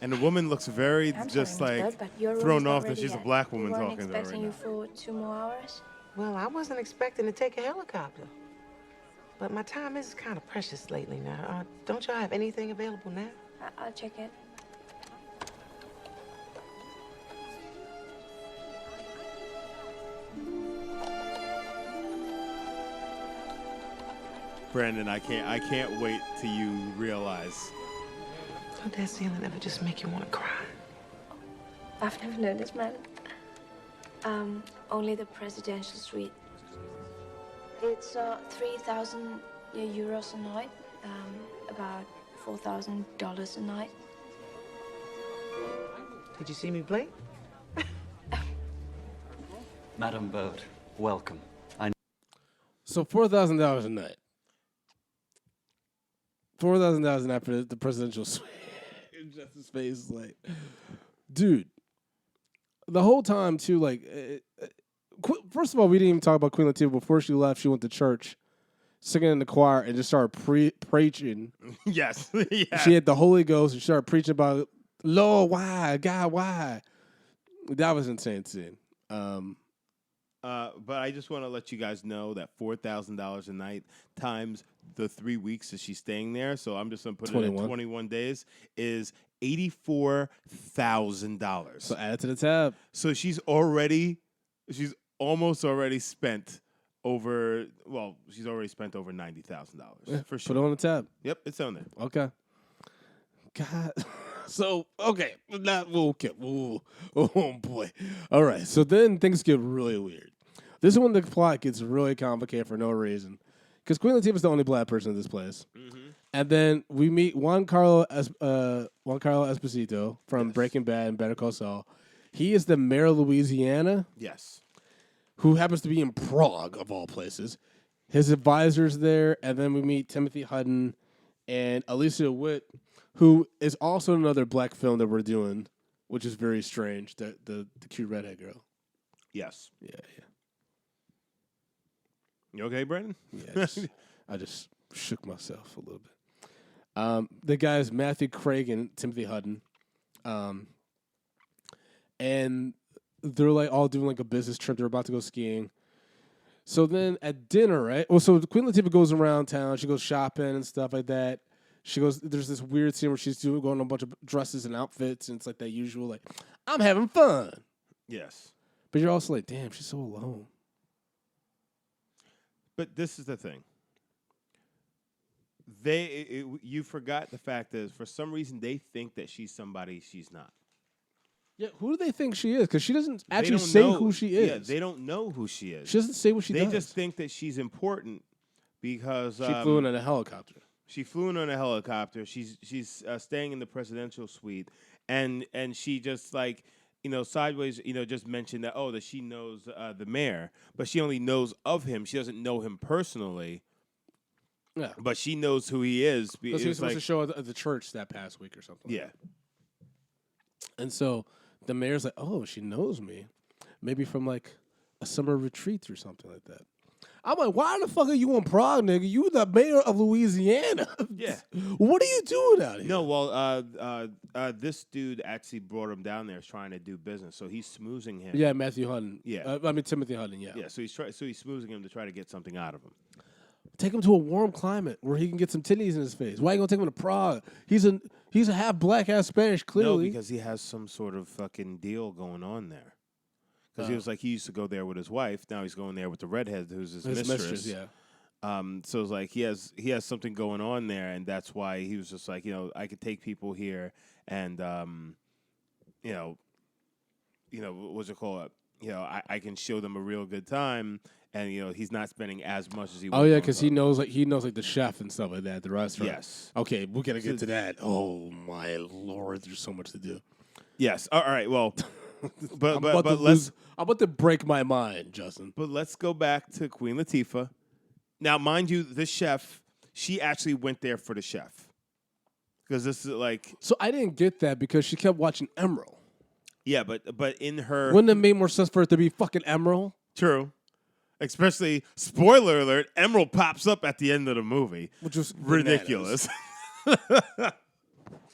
And the woman looks very I'm just sorry, like Miss Buzz, but your room thrown is not off that ready she's a yet. black woman We weren't talking to her right expecting you now. for 2 more hours. Well, I wasn't expecting to take a helicopter. But my time is kind of precious lately now. Don't y'all have anything available now? I'll check it. Brandon, I can't wait till you realize. Don't that ceiling ever just make you want to cry? I've never known this man. Only the presidential suite. It's 3,000 euros a night. About $4,000 a night. Did you see me blink? Madam Bird, welcome. So $4,000 a night. $4,000 a night for the presidential suite. Justice face is like, dude. The whole time too, like, first of all, we didn't even talk about Queen Latifah before she left. She went to church, singing in the choir and just started preaching. Yes. Yeah. She had the Holy Ghost and she started preaching about, Lord, why? God, why? That was insane scene. But I just want to let you guys know that $4,000 a night times the 3 weeks that she's staying there. So I'm just going to put 21. it at 21 days is $84,000. So add it to the tab. So she's almost already spent over. Well, she's already spent over $90,000 for sure. Put it on the tab. Yep, it's on there. Okay. God. So, okay. Okay. Ooh. Oh, boy. All right. So then things get really weird. This is when the plot gets really complicated for no reason. Because Queen Latifah's the only black person in this place. Mm-hmm. And then we meet Juan Carlo Esposito from Breaking Bad and Better Call Saul. He is the mayor of Louisiana. Yes. Who happens to be in Prague, of all places. His advisor's there. And then we meet Timothy Hutton and Alicia Witt, who is also another black film that we're doing, which is very strange. The cute redhead girl. Yes. Yeah. You okay, Brandon? Yeah. I just shook myself a little bit. The guys Matthew Craig and Timothy Hutton, and they're like all doing like a business trip. They're about to go skiing. So then at dinner, right? Well, so Queen Latifah goes around town. She goes shopping and stuff like that. She goes. There's this weird scene where she's going on a bunch of dresses and outfits, and it's like that usual, like, I'm having fun. Yes. But you're also like, damn, she's so alone. But this is the thing. You forgot the fact that for some reason they think that she's somebody she's not. Yeah, who do they think she is? Because she doesn't They actually don't say know- who she is. Yeah, they don't know who she is. She doesn't say what she does. They just think that she's important because she flew in a helicopter. She flew in on a helicopter. She's staying in the presidential suite, and she just like sideways just mentioned that that she knows the mayor, but she only knows of him. She doesn't know him personally. Yeah, but she knows who he is. Because he was supposed to show at the church that past week or something. Yeah, and so the mayor's like, "Oh, she knows me, maybe from like a summer retreat or something like that." I'm like, why the fuck are you in Prague, nigga? You the mayor of Louisiana. Yeah. What are you doing out here? No, well, this dude actually brought him down there trying to do business, so he's smoozing him. Yeah, Matthew Hutton. Yeah. Timothy Hutton, yeah. Yeah, so he's smoozing him to try to get something out of him. Take him to a warm climate where he can get some titties in his face. Why are you gonna take him to Prague? He's a half black, half Spanish, clearly. No, because he has some sort of fucking deal going on there. Because he was like, he used to go there with his wife. Now he's going there with the redhead, who's his mistress. Yeah. So it's like he has something going on there, and that's why he was just like, I could take people here, and what's it called? I can show them a real good time, and he's not spending as much as he. Oh yeah, because he knows like the chef and stuff like that at the restaurant. Yes. Okay, we gotta get to that. Oh my lord, there's so much to do. Yes. All right. Well. But I'm about to break my mind, Justin. But let's go back to Queen Latifah. Now, mind you, this chef, she actually went there for the chef. Because this is like... So I didn't get that because she kept watching Emerald. Yeah, but in her... Wouldn't it make more sense for it to be fucking Emerald? True. Especially, spoiler alert, Emerald pops up at the end of the movie. Which was ridiculous.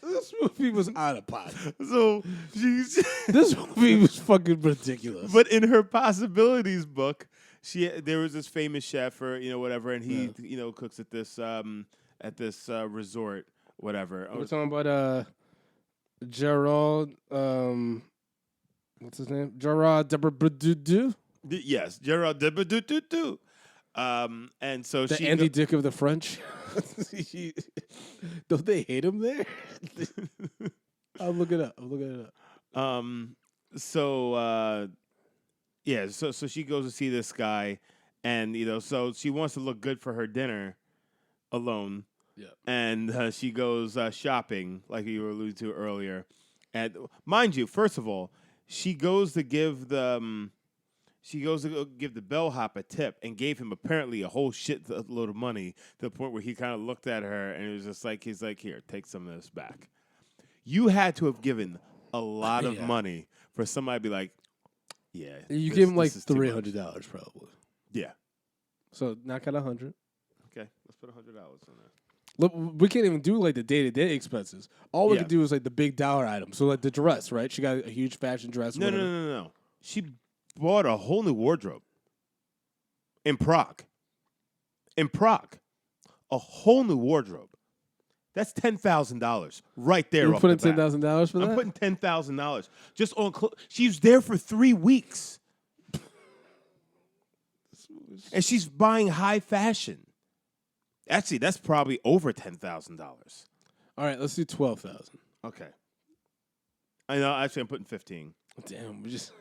This movie was out of pocket. So this movie was fucking ridiculous. But in her possibilities book, there was this famous chef or whatever, and he cooks at this resort, whatever. We're talking about Gerald. What's his name? Gerard Debardudu. Yes, Gerald Debardudu. And so the Andy Dick of the French. Don't they hate him there? I'll look it up. So she goes to see this guy, and so she wants to look good for her dinner alone. Yeah. And she goes shopping, like you were alluding to earlier. And mind you, first of all, she goes to give the bellhop a tip and gave him apparently a whole shitload of money to the point where he kind of looked at her and it was just like, he's like, here, take some of this back. You had to have given a lot of money for somebody to be like, yeah. You gave him like $300 probably. Yeah. So knock out 100. Okay, let's put $100 on there. Look, we can't even do like the day-to-day expenses. All we Yeah. can do is like the big dollar items. So like the dress, right? She got a huge fashion dress. No, whatever. no. She bought a whole new wardrobe in Prague. A whole new wardrobe. That's $10,000 right there. You're putting $10,000 for that? I'm putting $10,000 just on clothes. She was there for 3 weeks, and she's buying high fashion. Actually, that's probably over $10,000. All right, let's do 12,000. Okay. I know. Actually, I'm putting 15. Damn, we just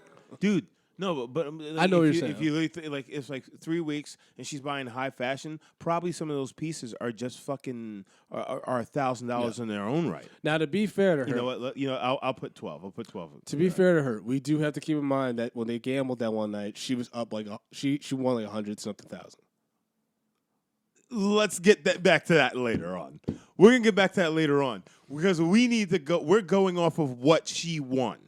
Dude. No, but I know what you're saying. If you really like, it's like 3 weeks, and she's buying high fashion. Probably some of those pieces are just fucking are $1,000 in their own right. Now, to be fair to her, You know what? I'll put 12. I'll put 12. To be fair to her, we do have to keep in mind that when they gambled that one night, she was up like she won like 100-something thousand. Let's get back to that later on. We're gonna get back to that later on because we need to go. We're going off of what she won.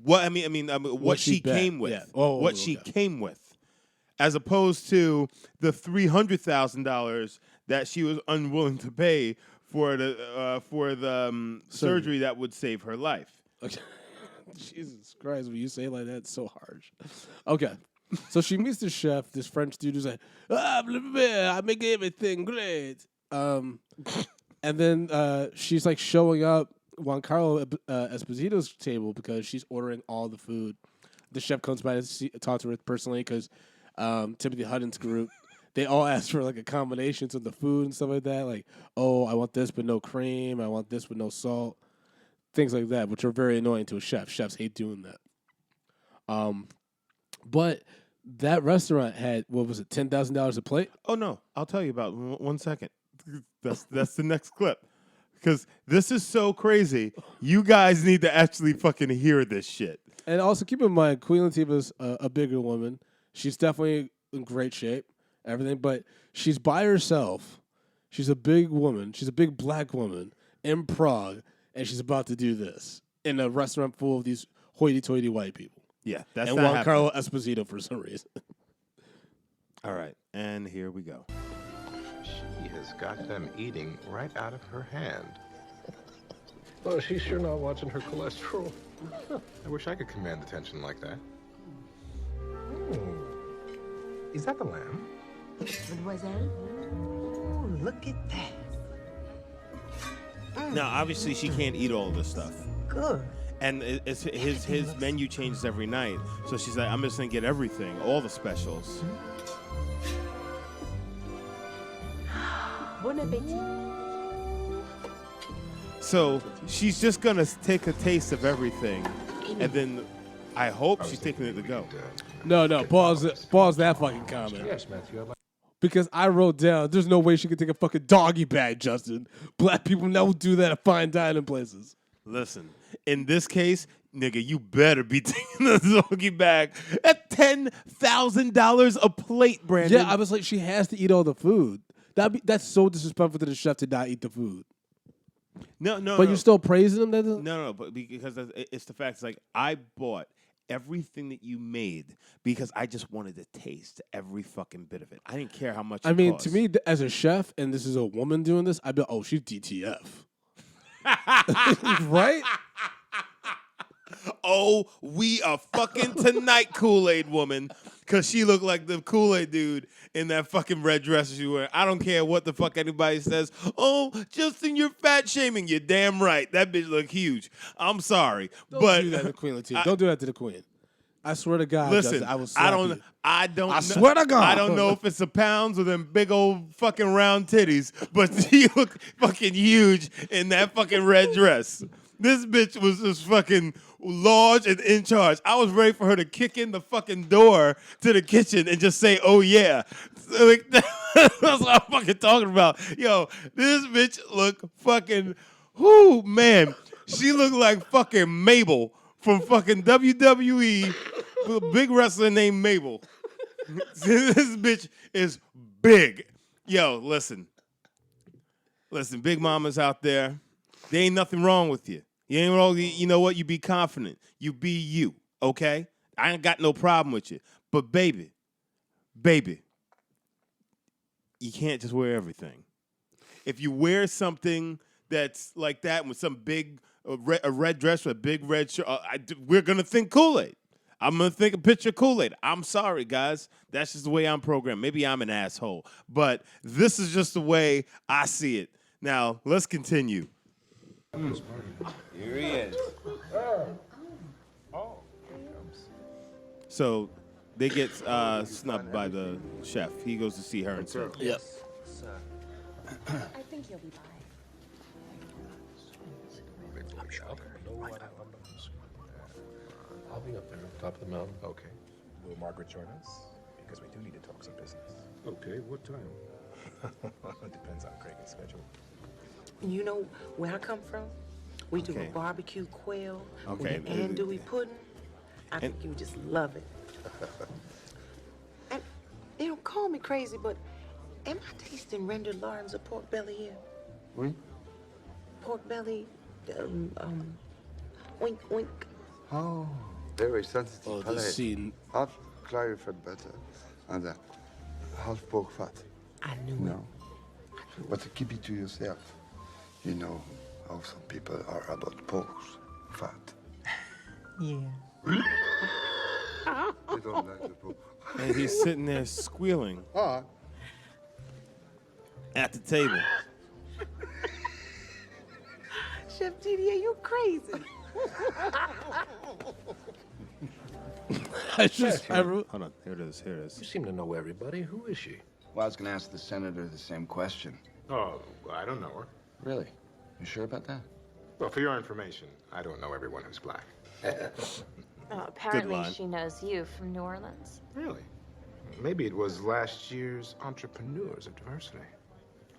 What she came with. Yeah. What she came with, as opposed to the $300,000 that she was unwilling to pay for the surgery that would save her life. Okay. Jesus Christ, when you say it like that, it's so harsh. Okay. So she meets the chef, this French dude who's like, I make everything great. And then she's like showing up Giancarlo Esposito's table because she's ordering all the food. The chef comes by to talk to her personally because Timothy Hutton's group, they all ask for like a combinations of the food and stuff like that. Like, oh, I want this but no cream. I want this with no salt. Things like that, which are very annoying to a chef. Chefs hate doing that. But that restaurant had, what was it, $10,000 a plate? Oh no, I'll tell you about 1 second. That's the next clip. Because this is so crazy. You guys need to actually fucking hear this shit. And also keep in mind, Queen Latifah's a bigger woman. She's definitely in great shape, everything. But she's by herself. She's a big woman. She's a big black woman in Prague. And she's about to do this in a restaurant full of these hoity-toity white people. Yeah, that's and not Giancarlo Esposito for some reason. All right, and here we go. She has got them eating right out of her hand. Oh, she's sure not watching her cholesterol. I wish I could command attention like that. Is that the lamb? Mademoiselle? Oh, look at that. Now, obviously, she can't eat all this stuff. Good. And his menu changes every night. So she's like, I'm just going to get everything, all the specials. Bon appetit. So she's just going to take a taste of everything. And then I hope she's taking it to go. No, pause that fucking comment. Yes, Matthew. Because I wrote down, there's no way she could take a fucking doggy bag, Justin. Black people never do that at fine dining places. Listen, in this case, nigga, you better be taking the doggy bag at $10,000 a plate, Brandon. Yeah, I was like, she has to eat all the food. That's so disrespectful to the chef to not eat the food. No. But you're still praising him? No, but because it's the fact. It's like, I bought everything that you made because I just wanted to taste every fucking bit of it. I didn't care how much it cost. To me, as a chef, and this is a woman doing this, I'd be like, oh, she's DTF. Right? Oh, we are fucking tonight, Kool-Aid woman. Because she looked like the Kool-Aid dude in that fucking red dress she wearing. I don't care what the fuck anybody says. Oh, Justin, you're fat shaming. You're damn right. That bitch look huge. I'm sorry. Don't do that to Queen Latifah. Don't do that to the Queen. I swear to God, listen, Justin, I will slap you. I swear to God. I don't know if it's the pounds or them big old fucking round titties, but she looked fucking huge in that fucking red dress. This bitch was just fucking large and in charge. I was ready for her to kick in the fucking door to the kitchen and just say, oh yeah. Like, that's what I'm fucking talking about. Yo, this bitch look fucking, whoo, man. She looked like fucking Mabel from fucking WWE, with a big wrestler named Mabel. This bitch is big. Yo, listen, big mamas out there. There ain't nothing wrong with you. You ain't wrong. You know what? You be confident. You be you, okay? I ain't got no problem with you. But baby, you can't just wear everything. If you wear something that's like that with some big a red dress with a big red shirt, we're gonna think Kool-Aid. I'm gonna think a picture of Kool-Aid. I'm sorry, guys. That's just the way I'm programmed. Maybe I'm an asshole, but this is just the way I see it. Now let's continue. Here he is. So they get snubbed by the chef. He goes to see her instead. Yep. I think you'll be fine. I'm sure. I'll be up there, top of the mountain. Okay. Will Margaret join us? Because we do need to talk some business. Okay, what time? It depends on Craig's schedule. You know where I come from? We do a Okay. barbecue quail Okay. with an andouille pudding. I think you would just love it. And, you know, call me crazy, but am I tasting rendered loins of pork belly here? Oui. Pork belly, wink, wink. Oh, very sensitive. Oh, this palate. scene. Half clarified butter and half pork fat. I knew No. But keep it to yourself. You know how some people are about pork fat. Yeah. They don't like the pork. And he's sitting there squealing at the table. Chef GDA, you crazy. Hold on. Here it is. Here it is. You seem to know everybody. Who is she? Well, I was going to ask the senator the same question. Oh, I don't know her. Really? You sure about that? Well, for your information, I don't know everyone who's black. Apparently line. she knows you from New Orleans. Really? Maybe it was last year's Entrepreneurs of Diversity.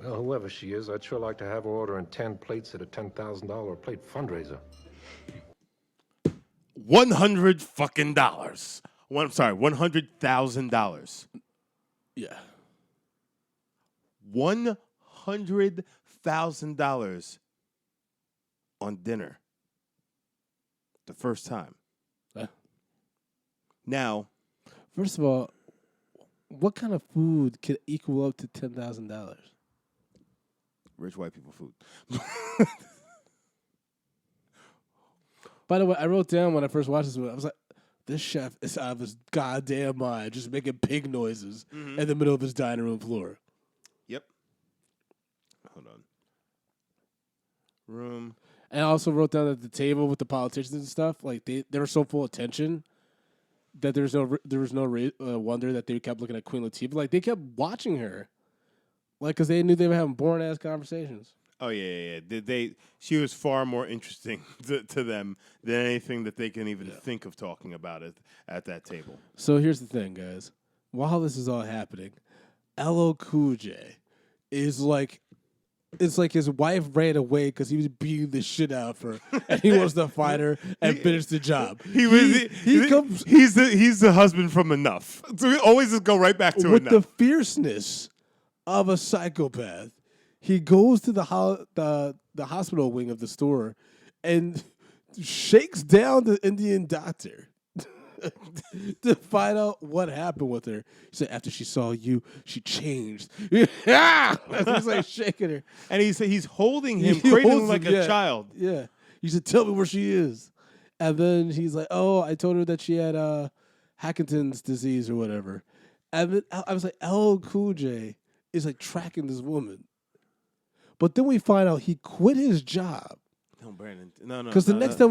Well, whoever she is, I'd sure like to have her ordering 10 plates at a $10,000 a plate fundraiser. $100 fucking dollars. $100,000. Yeah. $100,000 on dinner. The first time. Now, first of all, what kind of food could equal up to $10,000? Rich white people food. By the way, I wrote down when I first watched this movie, I was like, this chef is out of his goddamn mind, just making pig noises in the middle of his dining room floor. Yep. Hold on. Room. And I also wrote down at the table with the politicians and stuff, like they were so full of tension that there was no wonder that they kept looking at Queen Latifah. Like they kept watching her, like because they knew they were having boring ass conversations. Oh yeah. She was far more interesting to them than anything that they can even think of talking about it at that table. So here's the thing, guys. While this is all happening, LL Cool J is like, it's like his wife ran away because he was beating the shit out of her, and he wants to fight her and finish the job. He comes. He's the husband from Enough. So we always just go right back to with Enough. the fierceness of a psychopath. He goes to the hospital wing of the store and shakes down the Indian doctor to find out what happened with her. He said after she saw you, she changed. He's like shaking her, and he's holding him, cradling him like a child. Yeah, he said, "Tell me where she is." And then he's like, "Oh, I told her that she had Hankinton's disease or whatever." And then I was like, "LL Cool J is like tracking this woman." But then we find out he quit his job. No, Brandon. No. Because the next time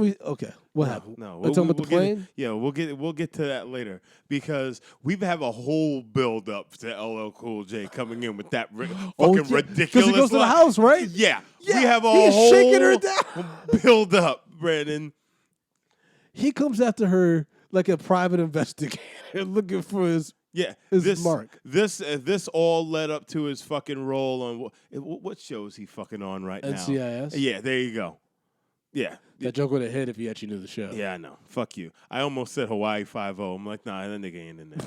what happened? No, we're talking about the plane. We'll get to that later because we have a whole build up to LL Cool J coming in with that fucking ridiculous. Because he goes to the house, right? Yeah, we have a whole shaking her down. build up, Brandon. He comes after her like a private investigator looking for his mark. This all led up to his fucking role on what show is he fucking on right now? NCIS. Yeah, there you go. Yeah. That joke would have hit if you actually knew the show. Yeah, I know. Fuck you. I almost said Hawaii 5-0. I'm like, nah, that nigga ain't in there.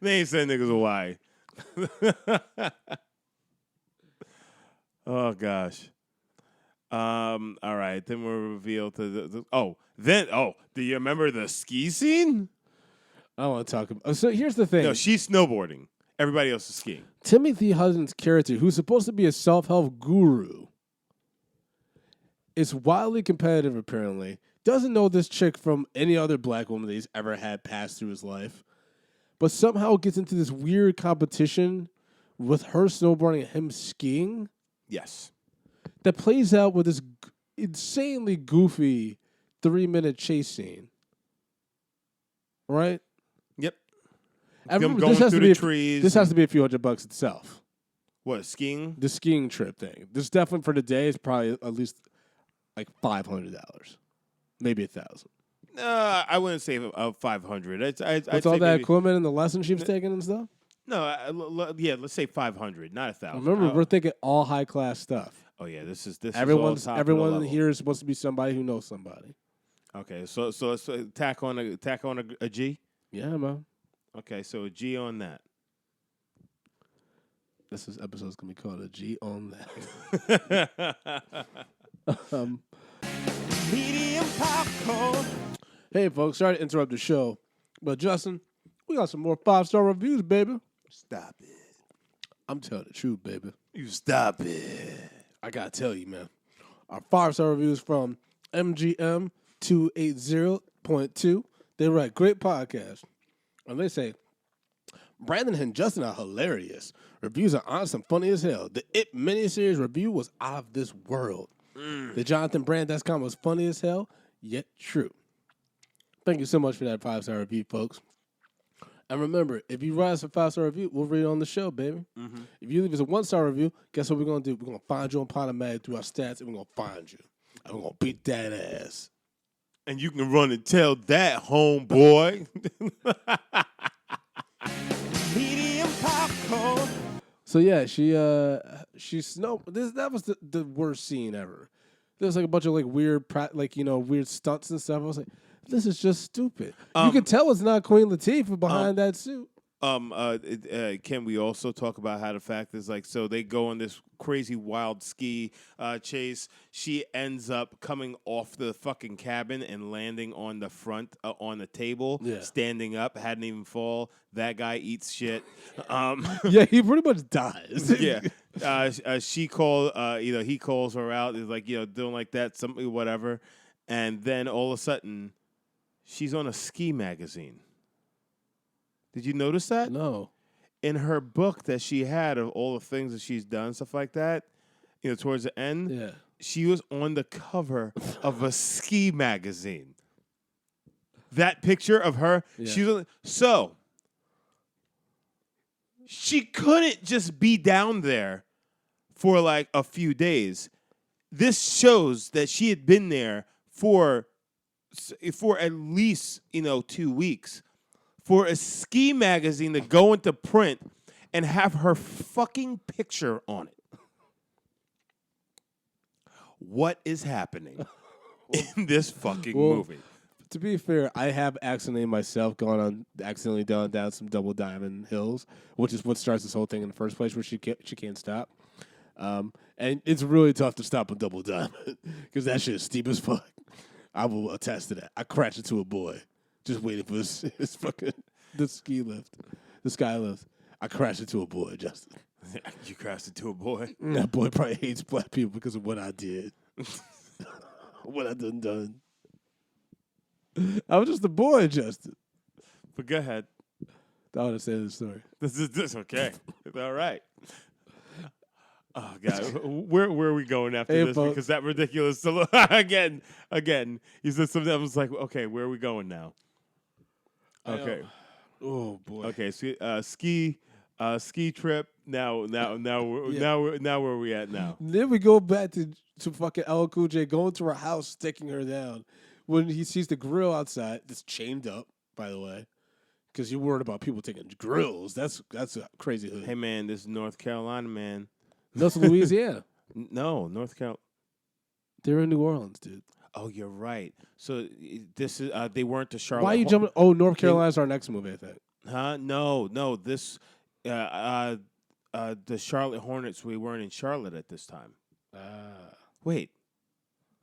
They ain't saying niggas Hawaii. Oh, gosh. All right. Then we're revealed to do you remember the ski scene? I don't want to talk about. So here's the thing. No, she's snowboarding. Everybody else is skiing. Timothy Hudson's character, who's supposed to be a self-help guru, is wildly competitive, apparently. Doesn't know this chick from any other black woman that he's ever had pass through his life. But somehow gets into this weird competition with her snowboarding and him skiing. Yes. That plays out with this insanely goofy 3-minute chase scene. Right? Yep. I remember going this has through to be the trees. This has to be a few $100 itself. What, skiing? The skiing trip thing. This definitely for the day is probably at least like $500, maybe $1,000. I wouldn't say 500. With I'd all say that maybe, equipment and the lessons she was taking and stuff. No, yeah, let's say 500, not 1,000. Remember, we're thinking all high class stuff. Oh yeah, this is everyone all top of the everyone level. here is supposed to be somebody who knows somebody. Okay, so let's tack on a G. Yeah, man. Okay, so a G on that. This episode's gonna be called a G on that. Medium popcorn. Hey, folks, sorry to interrupt the show, but Justin, we got some more 5-star reviews, baby. Stop it. I'm telling the truth, baby. You stop it. I gotta tell you, man. Our 5-star reviews from MGM 280.2. They write, great podcast. And they say, Brandon and Justin are hilarious. Reviews are honest and funny as hell. The It miniseries review was out of this world. The Jonathan Brand.com was funny as hell, yet true. Thank you so much for that 5-star review, folks. And remember, if you write us a 5-star review, we'll read it on the show, baby. Mm-hmm. If you leave us a 1-star review, guess what we're going to do? We're going to find you on Podomatic through our stats, and we're going to find you. And we're going to beat that ass. And you can run and tell that, homeboy. Medium popcorn. So yeah, she snow. That was the worst scene ever. There was like a bunch of like weird weird stunts and stuff. I was like, this is just stupid. You can tell it's not Queen Latifah behind that suit. Can we also talk about how the fact is like, so they go on this crazy wild ski chase. She ends up coming off the fucking cabin and landing on the front on the table, standing up, hadn't even fall. That guy eats shit. Yeah, he pretty much dies. Yeah. He calls her out. He's like, doing like that, something, whatever. And then all of a sudden, she's on a ski magazine. Did you notice that? No. In her book that she had of all the things that she's done, stuff like that, towards the end, she was on the cover of a ski magazine. That picture of her, so she couldn't just be down there for like a few days. This shows that she had been there for at least 2 weeks. For a ski magazine to go into print and have her fucking picture on it. What is happening in this fucking movie? To be fair, I have accidentally gone down some Double Diamond hills, which is what starts this whole thing in the first place, where she can't stop. And it's really tough to stop a Double Diamond because that shit is steep as fuck. I will attest to that. I crashed into a boy. Just waiting for his fucking the sky lift. I crashed into a boy, Justin. You crashed into a boy? That boy probably hates black people because of what I did. What I done. I was just a boy, Justin. But go ahead. I want to say the story. This is okay. It's all right. Oh God, where are we going after this? Folks. Because that ridiculous again. He said something. I was like, okay, where are we going now? Okay. Oh boy. Okay. Ski trip. Now where are we at now? Then we go back to fucking LL Cool J going to her house, sticking her down when he sees the grill outside that's chained up. By the way, because you're worried about people taking grills. That's a crazy hood. Hey man, this is North Carolina, man. That's Louisiana. No, North Carolina. They're in New Orleans, dude. Oh, you're right. So this is they weren't the Charlotte. Why are you jumping? Oh, North Carolina's our next movie, I think. Huh? No. This the Charlotte Hornets. We weren't in Charlotte at this time. Wait.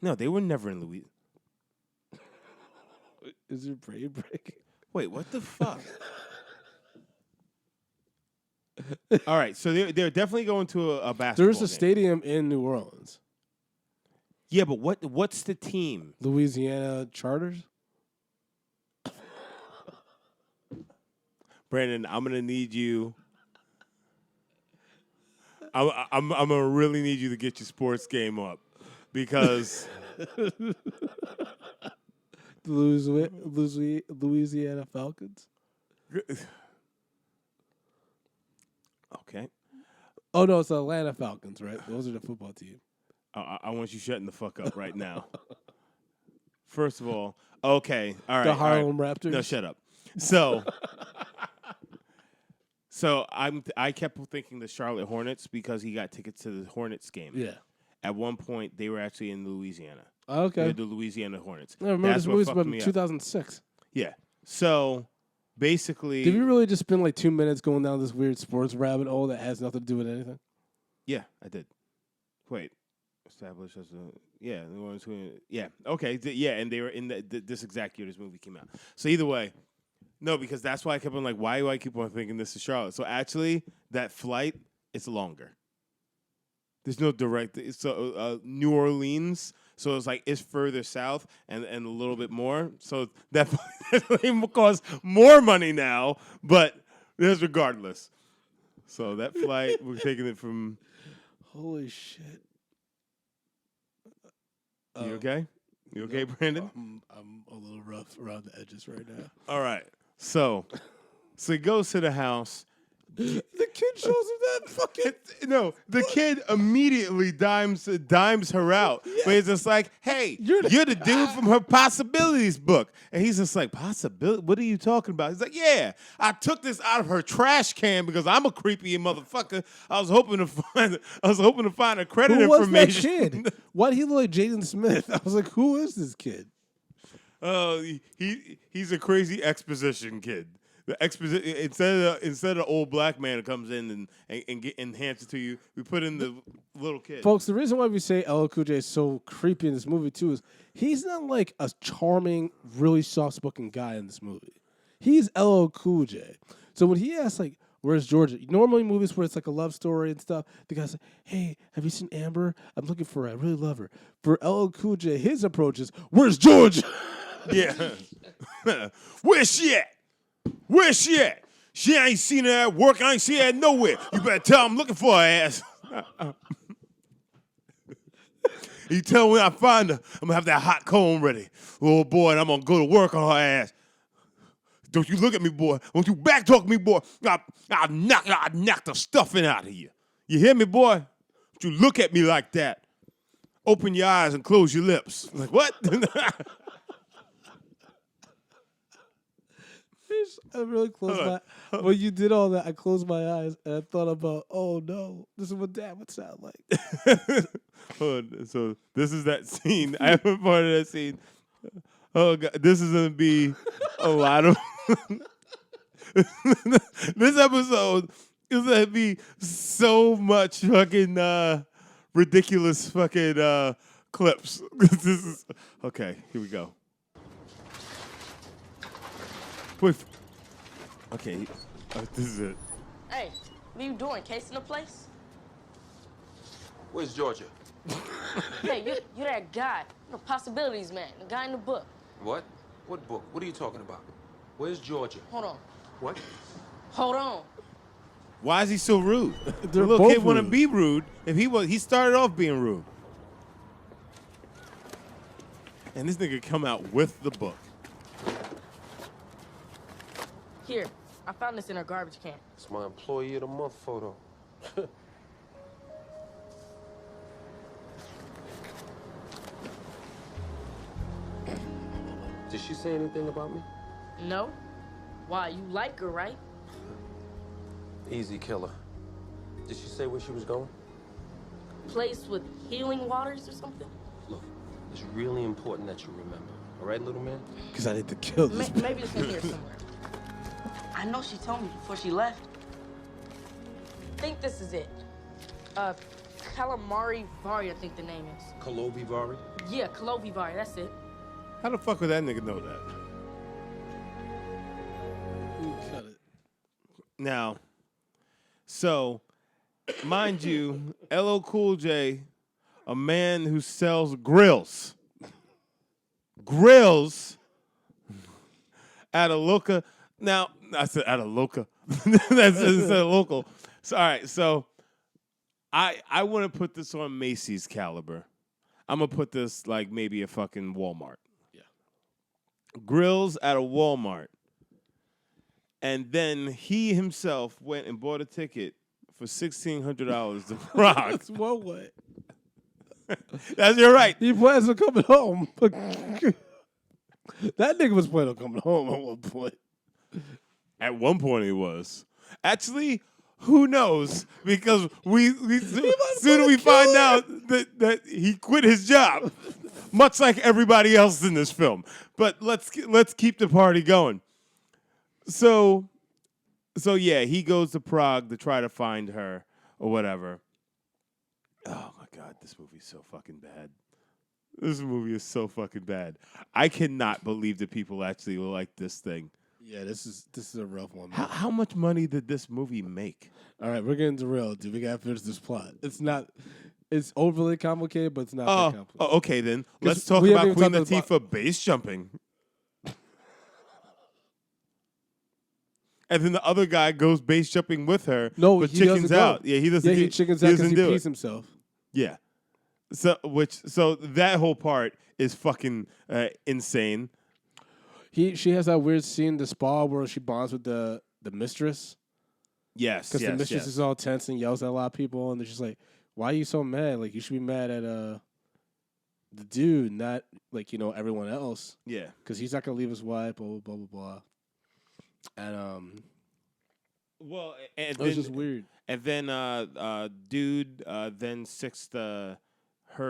No, they were never in Louisiana. Is your brain breaking? Wait, what the fuck? All right, so they're definitely going to a basketball There's a game. stadium in New Orleans. Yeah, but what's the team? Louisiana Charters? Brandon, I'm gonna need you. I'm gonna really need you to get your sports game up because Louisiana Falcons? Okay. Oh, no, it's the Atlanta Falcons, right? Those are the football team. I want you shutting the fuck up right now. First of all, okay, all right. The Harlem all right. Raptors? No, shut up. So I kept thinking the Charlotte Hornets because he got tickets to the Hornets game. Yeah. At one point, they were actually in Louisiana. Okay. They were the Louisiana Hornets. I remember That's this what movie's fucked from me up. 2006. Yeah. So basically, Did we really just spend like 2 minutes going down this weird sports rabbit hole that has nothing to do with anything? yeah, I did. Wait, established as a the ones who okay and they were in this exact year this movie came out. So either way. No, because that's why I kept on like, why do I keep on thinking this is Charlotte? So actually, that flight is longer. There's no direct. So New Orleans, so it's like it's further south and a little bit more. So that will cost more money now, but there's regardless. So that flight, we're taking it from. Holy shit! You okay? You okay, Brandon? I'm a little rough around the edges right now. All right. So he goes to the house. The kid shows him that fucking. No, the kid immediately dimes her out. Yeah. But he's just like, hey, you're the dude from her Possibilities book. And he's just like, Possibility? What are you talking about? He's like, yeah, I took this out of her trash can because I'm a creepy motherfucker. I was hoping to find a credit Who was information. that kid? Why did he look like Jaden Smith? I was like, who is this kid? He's a crazy exposition kid. The exposition instead of old black man that comes in and hands it to you, we put in the little kid. Folks, the reason why we say LL Cool J is so creepy in this movie too is he's not like a charming, really soft-spoken guy in this movie. He's LL Cool J. So when he asks like, "Where's Georgia?" Normally movies where it's like a love story and stuff, the guy's like, "Hey, have you seen Amber? I'm looking for her. I really love her." For LL Cool J, his approach is, "Where's Georgia?" Yeah. Where's she at? Where's she at? She ain't seen her at work. I ain't seen her at nowhere. You better tell her I'm looking for her ass. You tell her when I find her, I'm going to have that hot comb ready. Oh, boy, and I'm going to go to work on her ass. Don't you look at me, boy. Don't you backtalk me, boy. I'll knock the stuffing out of you. You hear me, boy? Don't you look at me like that. Open your eyes and close your lips. Like, what? I really closed my. When you did all that, I closed my eyes and I thought about, oh no, this is what Dad would sound like. So this is that scene. I have a part of that scene. Oh God, this is gonna be a lot of. This episode is gonna be so much fucking ridiculous fucking clips. This is okay. Here we go. Wait. Okay, this is it. Hey, what are you doing? Casing the place? Where's Georgia? Hey, you're that guy. The Possibilities man. The guy in the book. What? What book? What are you talking about? Where's Georgia? Hold on. What? Hold on. Why is he so rude? The They're little both kid want to rude. be rude. If he started off being rude. And this nigga come out with the book. Here, I found this in our garbage can. It's my employee of the month photo. Did she say anything about me? No? Why, you like her, right? Easy killer. Did she say where she was going? Place with healing waters or something? Look, it's really important that you remember. All right, little man? Because I need to kill this. Maybe it's in here somewhere. I know she told me before she left. I think this is it. Calamari Vari, I think the name is. Kalobi Vari? Yeah, Kalobi Vari, that's it. How the fuck would that nigga know that? Ooh, cut it. Now, So, mind you, LL Cool J, a man who sells grills at a local. Now, I said at a local. That's a local. So, all right, so I want to put this on Macy's caliber. I'm going to put this like maybe a fucking Walmart. Yeah. Grills at a Walmart. And then he himself went and bought a ticket for $1,600 to Prague. That's one way. You're right. He plans on coming home. That nigga was planning on coming home at one point. At one point he was. Actually, who knows? Because soon as we find out that he quit his job, much like everybody else in this film. But let's keep the party going. So yeah, he goes to Prague to try to find her or whatever. Oh my God, this movie's so fucking bad. This movie is so fucking bad. I cannot believe that people actually like this thing. Yeah, this is a rough one. How much money did this movie make? All right, we're getting derailed, dude. We gotta finish this plot. It's overly complicated, but it's not that complicated. Oh, okay then. Let's talk about Queen Latifah base jumping. And then the other guy goes base jumping with her. No, but he chickens doesn't out. go. Yeah, he doesn't. Yeah, he chickens out because he pees himself. Yeah. So that whole part is fucking insane. She has that weird scene in the spa where she bonds with the mistress. Yes, because the mistress is all tense and yells at a lot of people, and they're just like, "Why are you so mad? Like you should be mad at the dude, not like everyone else." Yeah, because he's not gonna leave his wife. Blah blah blah blah blah. And well, and it was just weird. And then dude then sicks her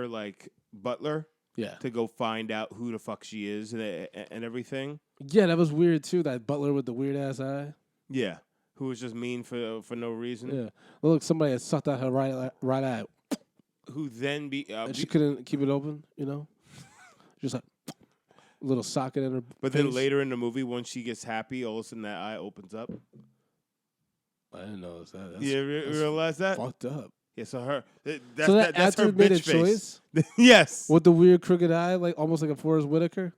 like butler. Yeah. To go find out who the fuck she is and everything. Yeah, that was weird too. That butler with the weird ass eye. Yeah, who was just mean for no reason. Yeah. Well, look, somebody had sucked out her right eye. Who then and she couldn't keep it open. Just like a little socket in her. But face. then later in the movie, when she gets happy, all of a sudden that eye opens up. I didn't notice that. Realize that? Fucked up. Yeah, so that's that's her her made a bitch face. choice. Yes, with the weird crooked eye, like almost like a Forrest Whitaker.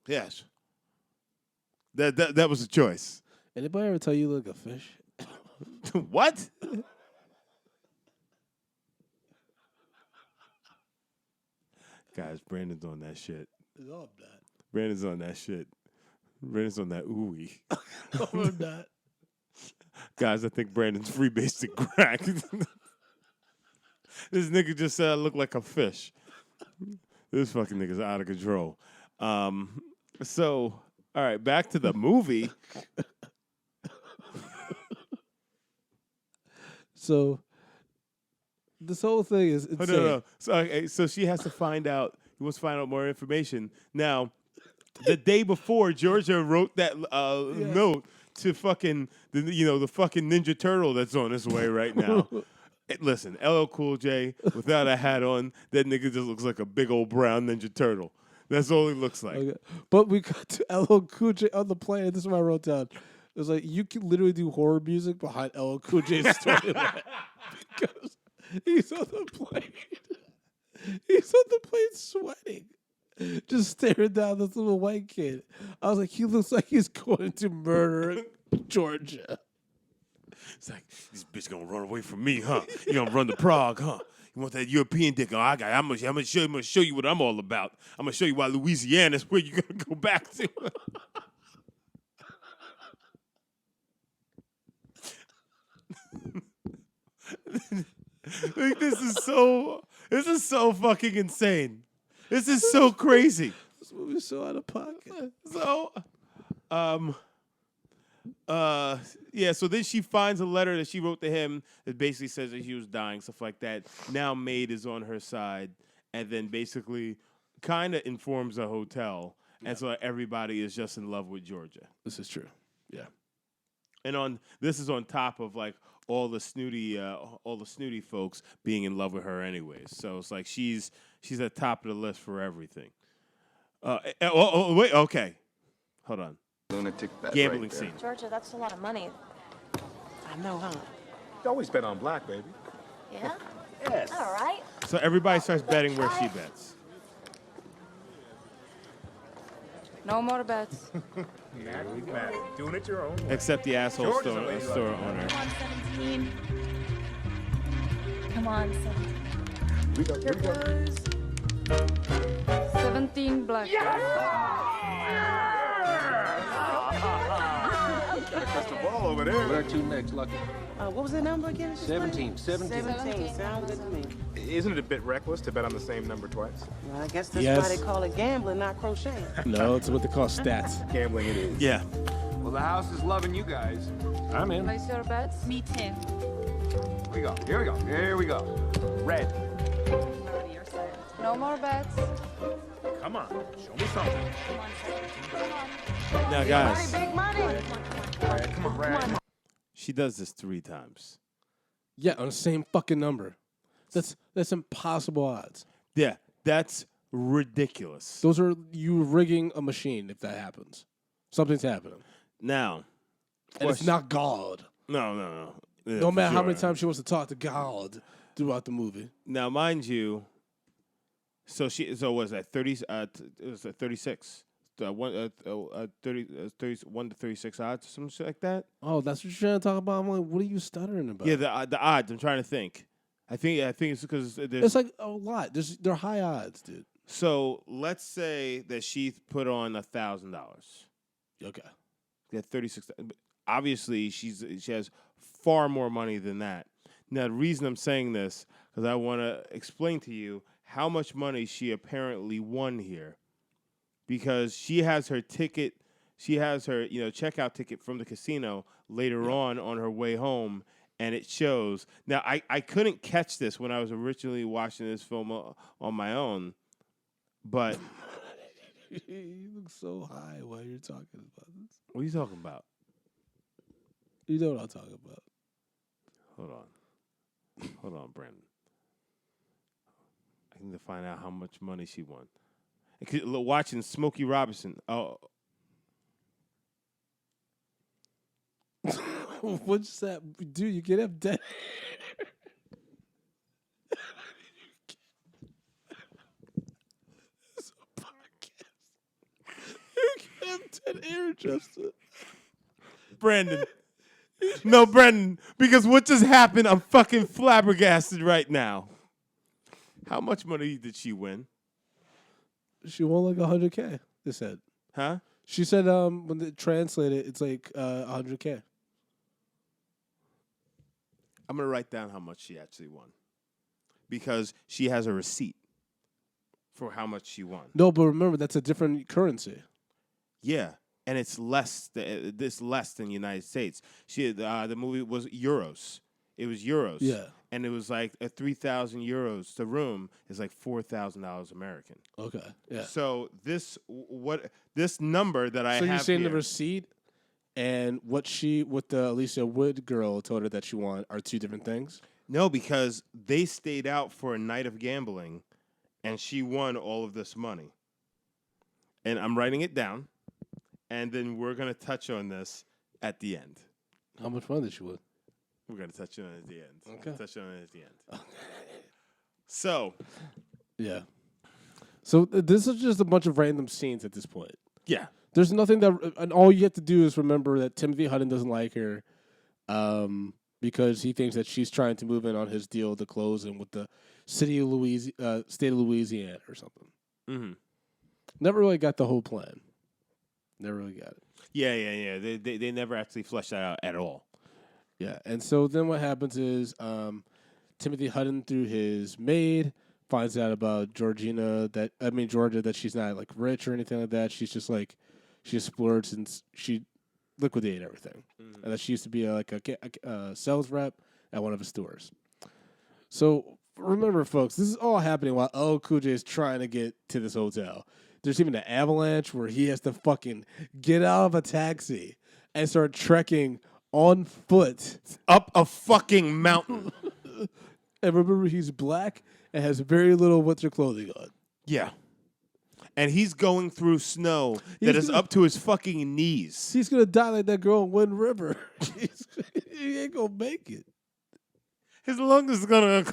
Yes, that was a choice. Anybody ever tell you look like a fish? What? Guys, Brandon's on that shit. No, I'm not. Brandon's on that shit. Brandon's on that ooey. No, I'm not. Guys, I think Brandon's freebasing crack. This nigga just said I look like a fish. This fucking nigga's out of control. So, all right, back to the movie. So, this whole thing is insane. No. So she has to find out. He wants to find out more information. Now, the day before, Georgia wrote that note to fucking the fucking Ninja Turtle that's on his way right now. Listen, LL Cool J without a hat on, that nigga just looks like a big old brown Ninja Turtle. That's all he looks like. Okay. But we got to LL Cool J on the plane. This is what I wrote down. It was like you can literally do horror music behind LL Cool J's storyline because he's on the plane. He's on the plane sweating, just staring down this little white kid. I was like, he looks like he's going to murder Georgia. It's like, this bitch gonna run away from me, huh? You gonna run to Prague, huh? You want that European dick? Oh, I'm gonna show you what I'm all about. I'm gonna show you why Louisiana is where you're gonna go back to. Like, this is so fucking insane. This is so crazy. This movie's so out of pocket. So, yeah, so then she finds a letter that she wrote to him that basically says that he was dying, stuff like that. Now Maid is on her side, and then basically kind of informs the hotel, and so everybody is just in love with Georgia. This is true. Yeah. And this is on top of like all the snooty folks being in love with her anyways. So it's like she's at top of the list for everything. Wait, okay. Hold on. Lunatic bet Gambling right there. scene. Georgia, that's a lot of money. I know, huh? You always bet on black, baby. Yeah? Yes. All right. So everybody starts betting where she bets. No more bets. Matt, doing it your own way. Except the asshole George is a lady store like owner. Come on, 17. Come on, 17. We go. 17 black. Crystal ball over there. Where to next, Lucky? What was the number again? 17. 17. Sounds good to me. Isn't it a bit reckless to bet on the same number twice? Well, I guess that's Yes. why they call it gambling, not crocheting. No, it's what they call stats. Gambling it is. Yeah. Well, the house is loving you guys. I'm in. Place your bets. Me too. Here we go. Here we go. Here we go. Red. No more bets. Come on, show me something. Come on, 17. Come on. Now, guys, Big money. Come on, Red. she does this 3 times. Yeah, on the same fucking number. That's impossible odds. Yeah, that's ridiculous. Those are you rigging a machine if that happens. Something's happening. Now, And it's not God. No. Yeah, No for matter how sure. many times she wants to talk to God throughout the movie. Now, mind you, so was that 30? It was 36. 30, 31 to 36 odds or some shit like that. Oh, that's what you're trying to talk about. I'm like, what are you stuttering about? Yeah, the odds. I'm trying to think. I think it's because It's like a lot. They're high odds, dude. So let's say that she put on $1,000. Okay. Yeah, 36. Obviously, she has far more money than that. Now, the reason I'm saying this because I want to explain to you how much money she apparently won here, because she has her ticket, she has her checkout ticket from the casino later on her way home, and it shows. Now, I couldn't catch this when I was originally watching this film on my own, but You look so high while you're talking about this. what are you talking about? You know what I'm talking about. Hold on, Brandon. I need to find out how much money she won. Watching Smokey Robinson. Oh, What's that? Dude, you can have dead. It's a podcast. You can have dead air, Justin. Brandon. No, Brandon, because what just happened, I'm fucking flabbergasted right now. How much money did she win? She won like 100K, they said. Huh? She said when they translate it, it's like 100K. I'm going to write down how much she actually won. Because she has a receipt for how much she won. No, but remember, that's a different currency. Yeah, and it's less than United States. The movie was euros. It was euros. Yeah. And it was like 3,000 euros. The room is like $4,000 American. Okay. Yeah. So this number that I have So you're saying here, the receipt and what the Alicia Wood girl told her that she won are two different things? No, because they stayed out for a night of gambling, and she won all of this money. And I'm writing it down, and then we're going to touch on this at the end. How much money did she win? We're going to touch on it at the end. Okay. Touch on it at the end. So. Yeah. So this is just a bunch of random scenes at this point. Yeah. There's nothing and all you have to do is remember that Timothy Hutton doesn't like her because he thinks that she's trying to move in on his deal to close him with the state of Louisiana or something. Mm-hmm. Never really got the whole plan. Never really got it. Yeah. They never actually fleshed that out at all. Yeah, and so then what happens is Timothy Hutton, through his maid, finds out about Georgia, that she's not like rich or anything like that. She's just like she splurged and she liquidated everything, and that she used to be a sales rep at one of his stores. So remember, folks, this is all happening while LL Cool J is trying to get to this hotel. There's even an avalanche where he has to fucking get out of a taxi and start trekking on foot up a fucking mountain. And remember, he's black and has very little winter clothing on. Yeah. And he's going through snow that is up to his fucking knees. He's going to die like that girl in Wind River. He ain't going to make it. His lung is gonna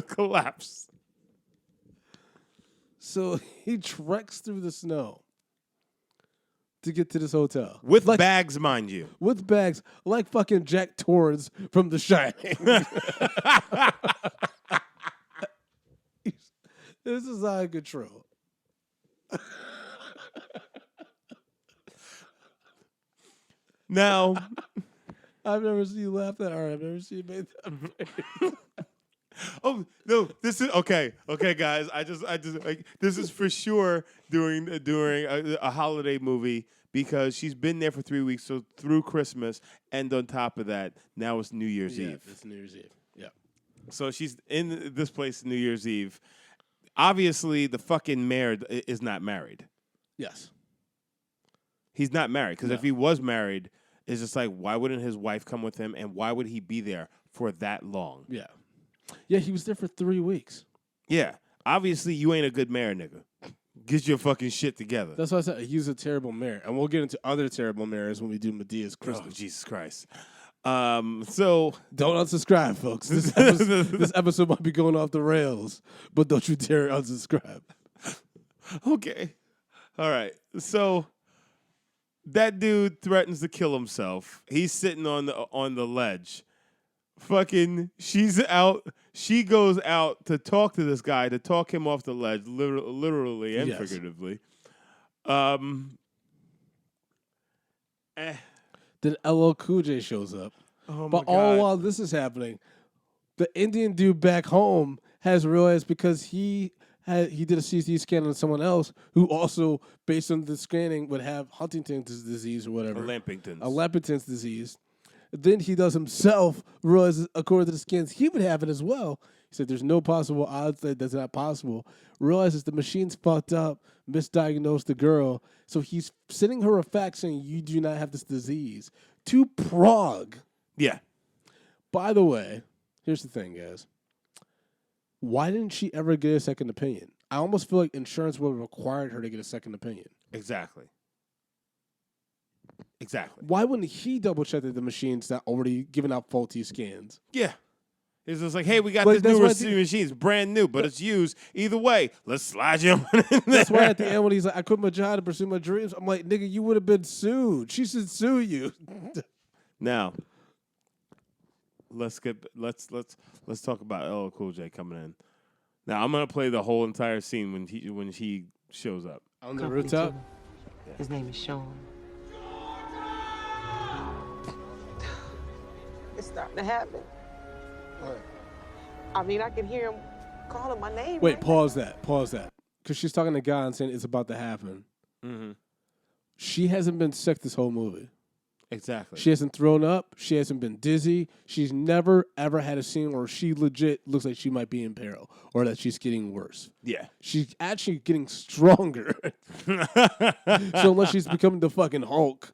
collapse. So he treks through the snow to get to this hotel. With bags, mind you. With bags, like fucking Jack Torrance from The Shining. This is out of control. Now, I've never seen you laugh that hard. I've never seen you make that face. oh no, this is okay. Okay, guys, I just like this is for sure during a holiday movie because she's been there for 3 weeks, so through Christmas, and on top of that, now it's New Year's Eve. It's New Year's Eve. Yeah. So she's in this place New Year's Eve. Obviously, the fucking mayor is not married. Yes. He's not married because if he was married, it's just like why wouldn't his wife come with him, and why would he be there for that long? Yeah. Yeah, he was there for 3 weeks. Yeah. Obviously, you ain't a good mayor, nigga. Get your fucking shit together. That's why I said he's a terrible mayor. And we'll get into other terrible mayors when we do Medea's Christmas. Oh, Jesus Christ. So don't unsubscribe, folks. This episode might be going off the rails, but don't you dare unsubscribe. Okay. All right. So that dude threatens to kill himself. He's sitting on the ledge. Fucking, she's out. She goes out to talk to this guy, to talk him off the ledge, literally and figuratively. Then LL Cool J shows up. Oh but my all God. while this is happening, the Indian dude back home has realized because he did a CT scan on someone else who also, based on the scanning, would have Huntington's disease or whatever. A Lampington's disease. Then he does himself realize, according to the scans, he would have it as well. He said there's no possible odds that that's not possible. Realizes the machine's fucked up, misdiagnosed the girl. So he's sending her a fax saying you do not have this disease to Prague. Yeah. By the way, here's the thing, guys. Why didn't she ever get a second opinion? I almost feel like insurance would have required her to get a second opinion. Exactly. Why wouldn't he double check that the machine's not already giving out faulty scans? Yeah. It's just like, hey, we got Like, this that's new why machine. It's brand new, but it's used. Either way, let's slide you on in there. That's why at the end when he's like, I quit my job to pursue my dreams, I'm like, nigga, you would have been sued. She should sue you. Now, let's talk about LL Cool J coming in. Now, I'm gonna play the whole entire scene when he shows up on the rooftop. His name is Sean. It's starting to happen. I mean, I can hear him calling my name. Wait, right pause that. Because she's talking to God and saying it's about to happen. Mm-hmm. She hasn't been sick this whole movie. Exactly. She hasn't thrown up. She hasn't been dizzy. She's never, ever had a scene where she legit looks like she might be in peril or that she's getting worse. Yeah. She's actually getting stronger. So unless she's becoming the fucking Hulk,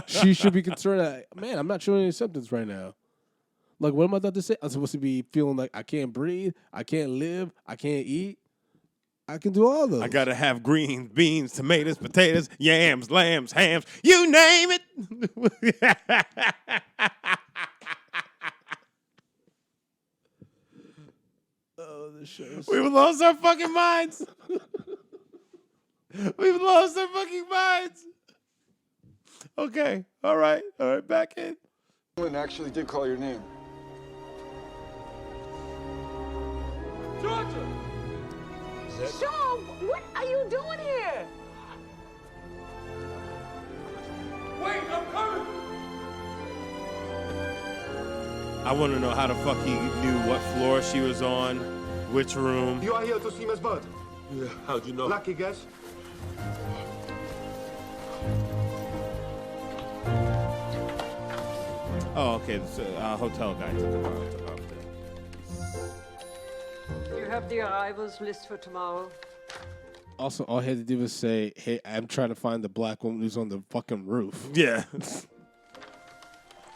she should be concerned that, man, I'm not showing any symptoms right now. Like, what am I about to say? I'm supposed to be feeling like I can't breathe, I can't live, I can't eat. I can do all those. I gotta have greens, beans, tomatoes, potatoes, yams, lambs, hams, you name it. Oh, this show's... We've lost our fucking minds. We've lost our fucking minds. Okay, all right, back in. England actually did call your name. Georgia! Sean, what are you doing here? Wait, I'm coming! I want to know how the fuck he knew what floor she was on, which room. You are here to see Miss Bird? Yeah, how'd you know? Lucky guess. Oh, okay, the hotel guy took her off there. You have the arrivals list for tomorrow. Also, all he had to do was say, hey, I'm trying to find the black woman who's on the fucking roof. Yeah.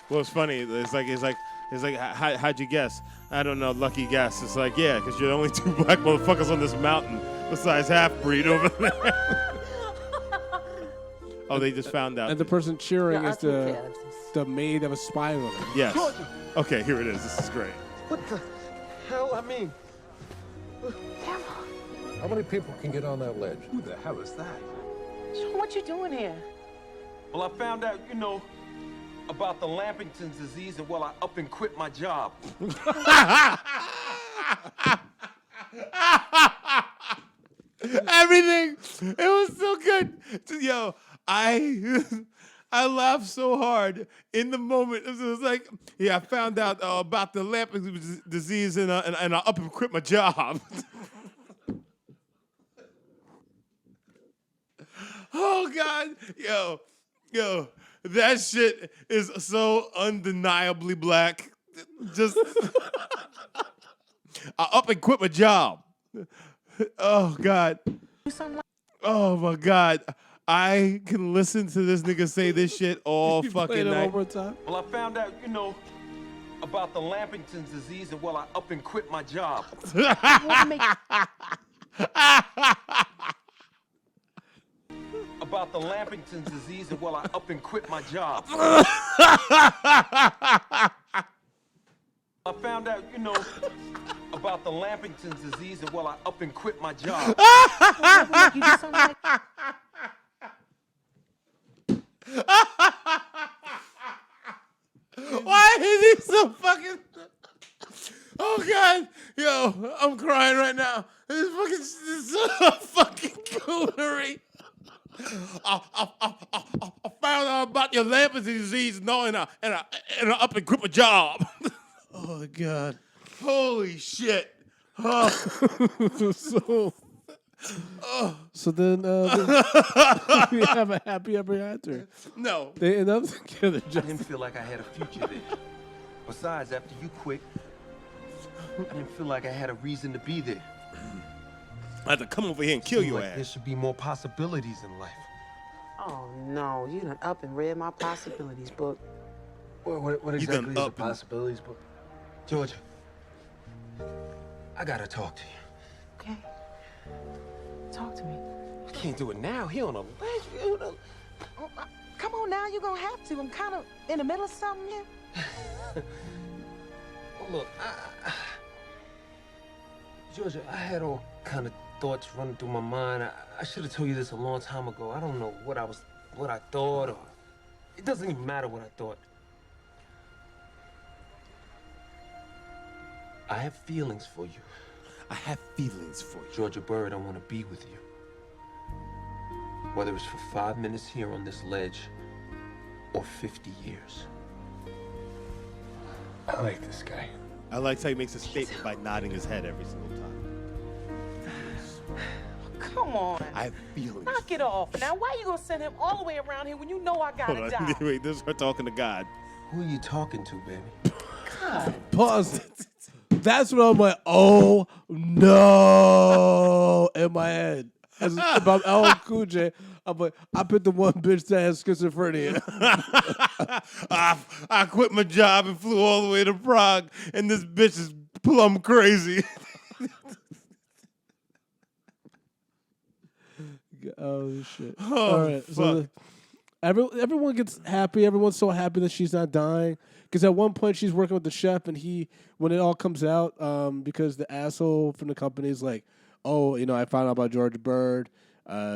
Well, it's funny. It's like, how'd you guess? I don't know, lucky guess. It's like, yeah, because you're the only two black motherfuckers on this mountain besides half-breed over there. Oh, they just found out. And the person cheering is the maid that was spying on her. Yes. Okay, here it is. This is great. What the? hell? I mean, How many people can get on that ledge? who the hell is that? Sean, what you doing here? Well, I found out, about the Lampington's disease, and I up and quit my job. Everything. It was so good. Yo, I laughed so hard in the moment. It was like, I found out about the Lampington's disease and I up and quit my job. Oh God, yo, that shit is so undeniably black. Just I up and quit my job. Oh God. Oh my God. I can listen to this nigga say this shit all fucking night. One more time. Well, I found out, about the Lampington's disease, and I up and quit my job. About the Lampington's disease, and I up and quit my job. I found out, about the Lampington's disease, and I up and quit my job. Why is he so fucking? Oh God, yo, I'm crying right now. This is so fucking coonery. I found out about your Lampington's disease, and I up and quit my job. Oh my God, holy shit. Oh. So then we have a happy ever after. No. They end up together. I didn't feel like I had a future there. Besides, after you quit, I didn't feel like I had a reason to be there. I had to come over here and kill your ass. There should be more possibilities in life. Oh, no. You done up and read my possibilities book. What exactly is the possibilities book? Georgia, I gotta talk to you. Okay. Talk to me. I can't do it now. He on a ledge. Oh, come on now. You're going to have to. I'm kind of in the middle of something here. Well, look, Georgia, I had all kind of thoughts running through my mind. I should have told you this a long time ago. I don't know what I thought, or it doesn't even matter what I thought. I have feelings for you. I have feelings for you. Georgia Bird, I want to be with you. Whether it's for 5 minutes here on this ledge or 50 years. I like this guy. I like how he makes a statement by nodding his head every single time. Come on. I have feelings. Knock it off. Now, why you going to send him all the way around here when you know I got to Hold die? on. Wait, this is her talking to God. Who are you talking to, baby? God. Pause. That's when I'm like, oh no, in my head. As about LL Cool J, I'm like, I picked the one bitch that has schizophrenia. I quit my job and flew all the way to Prague, and this bitch is plumb crazy. Oh shit! Oh, all right, so everyone gets happy. Everyone's so happy that she's not dying. Because at one point she's working with the chef, and when it all comes out, because the asshole from the company is like, oh, I found out about George Bird.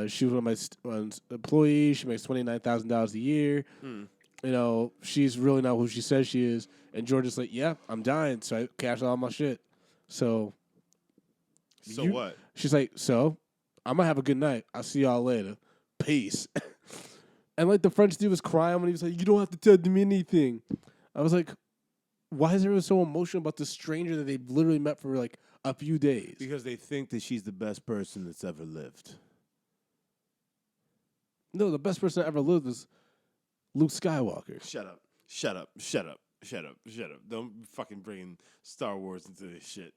She was one of my employees. She makes $29,000 a year. She's really not who she says she is. And George is like, yeah, I'm dying, so I cashed all my shit. So what? She's like, so I'm gonna have a good night. I'll see y'all later. Peace. And like the French dude was crying when he was like, you don't have to tell me anything. I was like, why is everyone so emotional about this stranger that they've literally met for like a few days? Because they think that she's the best person that's ever lived. No, the best person that ever lived was Luke Skywalker. Shut up. Don't fucking bring Star Wars into this shit.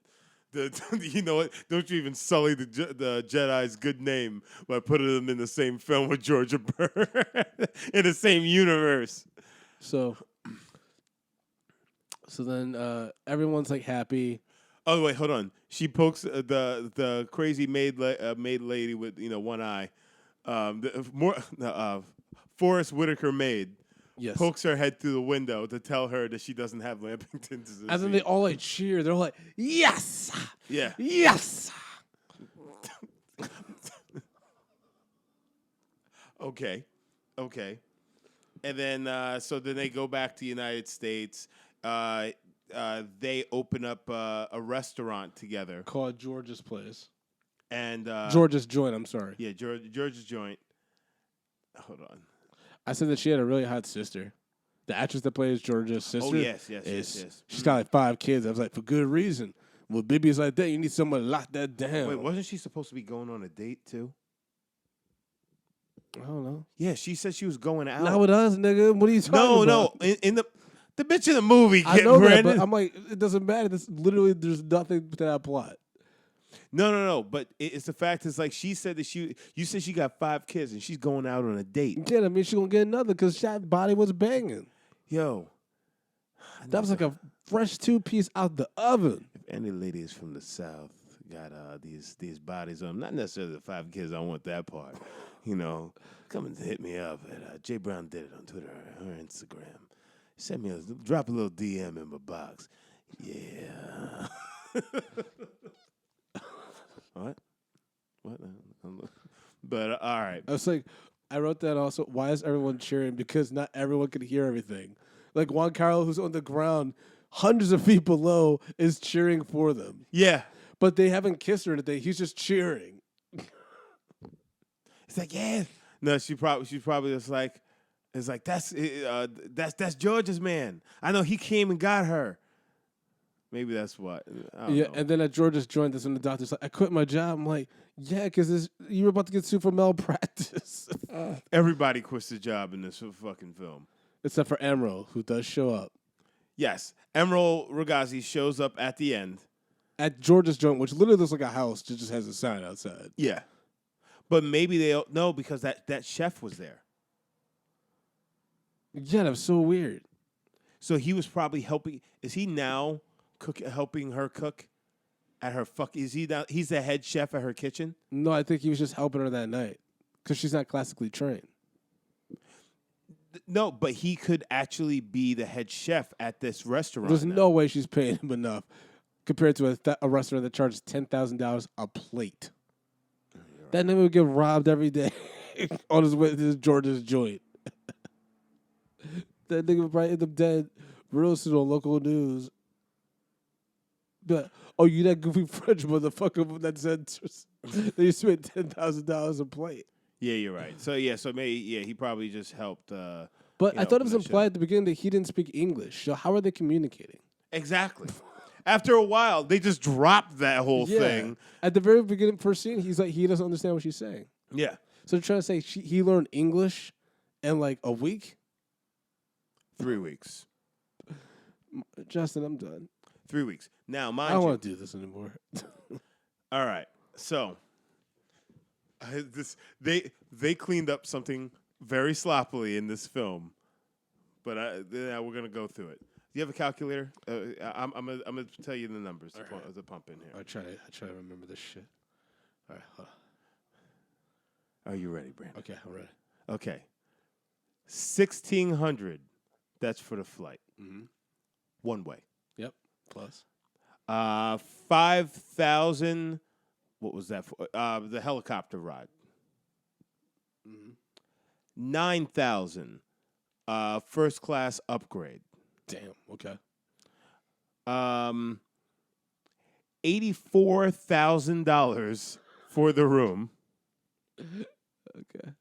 You know what? Don't you even sully the Jedi's good name by putting them in the same film with Georgia Bird in the same universe. So then everyone's like happy. Oh wait, hold on. She pokes the crazy maid lady with one eye. Forrest Whitaker maid Yes. pokes her head through the window to tell her that she doesn't have Lampington disease. And then they all like cheer. They're like, yes, yeah, yes. Okay. And then, so then they go back to the United States. They open up a restaurant together Called George's Place. and George's Joint. I'm sorry. Yeah, George's Joint. Hold on. I said that she had a really hot sister. The actress that plays George's sister. yes. She's got like 5 kids. I was like, for good reason. Well, baby's like that. You need someone to lock that down. Wait, wasn't she supposed to be going on a date too? I don't know. Yeah, she said she was going out. Not with us, nigga. What are you talking about? No. In the bitch in the movie. I know that, Brandon. but I'm like, it doesn't matter. This literally, there's nothing to that plot. No. But it's the fact is like she said that you said she got 5 kids and she's going out on a date. Yeah, I mean, she's gonna get another because that body was banging. Yo, that was like a fresh 2-piece out the oven. If any ladies from the South got these bodies on, not necessarily the 5 kids. I don't want that part. You know, come and hit me up at Jay Brown did it on Twitter or Instagram. Send me drop a little DM in my box. Yeah. What? But all right. I was like, I wrote that also. Why is everyone cheering? Because not everyone can hear everything. Like Juan Carlos, who's on the ground, hundreds of feet below, is cheering for them. Yeah. But they haven't kissed her or anything. He's just cheering. It's like, yeah. No, she's probably just like, it's like that's George's man. I know he came and got her. Maybe that's what. I don't know. And then at George's Joint, that's when the doctor's like, I quit my job. I'm like, yeah, because you were about to get sued for malpractice. Everybody quits the job in this fucking film. Except for Emerald, who does show up. Yes. Emerald Ragazzi shows up at the end. At George's Joint, which literally looks like a house, that just has a sign outside. Yeah. But maybe they don't know because that chef was there. Yeah, that was so weird. So he was probably helping. Is he now helping her cook at her Is he now? He's the head chef at her kitchen? No, I think he was just helping her that night because she's not classically trained. No, but he could actually be the head chef at this restaurant. There's now. no way she's paying him enough compared to a restaurant that charges $10,000 a plate. That nigga would get robbed every day on his way to this George's Joint. That nigga would probably end up dead real soon on local news. But, oh, you that goofy French motherfucker that said that you spent $10,000 a plate. Yeah, you're right. So maybe he probably just helped. But I thought it was implied at the beginning that he didn't speak English. So how are they communicating? Exactly. After a while, they just dropped that whole thing. At the very beginning, first scene, he's like, he doesn't understand what she's saying. Yeah. So they're trying to say he learned English in like a week? 3 weeks. Justin, I'm done. 3 weeks. Now, mind I don't you. want to do this anymore. All right. So, they cleaned up something very sloppily in this film, but we're gonna go through it. Do you have a calculator? I'm gonna tell you the numbers to pump in here. I try to remember this shit. All right, hold on. Are you ready, Brandon? Okay, I'm ready. Okay. 1,600. That's for the flight. Mm-hmm. One way. Yep. Plus. 5,000. What was that for? The helicopter ride. Mm-hmm. 9,000. First class upgrade. Damn. Okay. $84,000 for the room. Okay.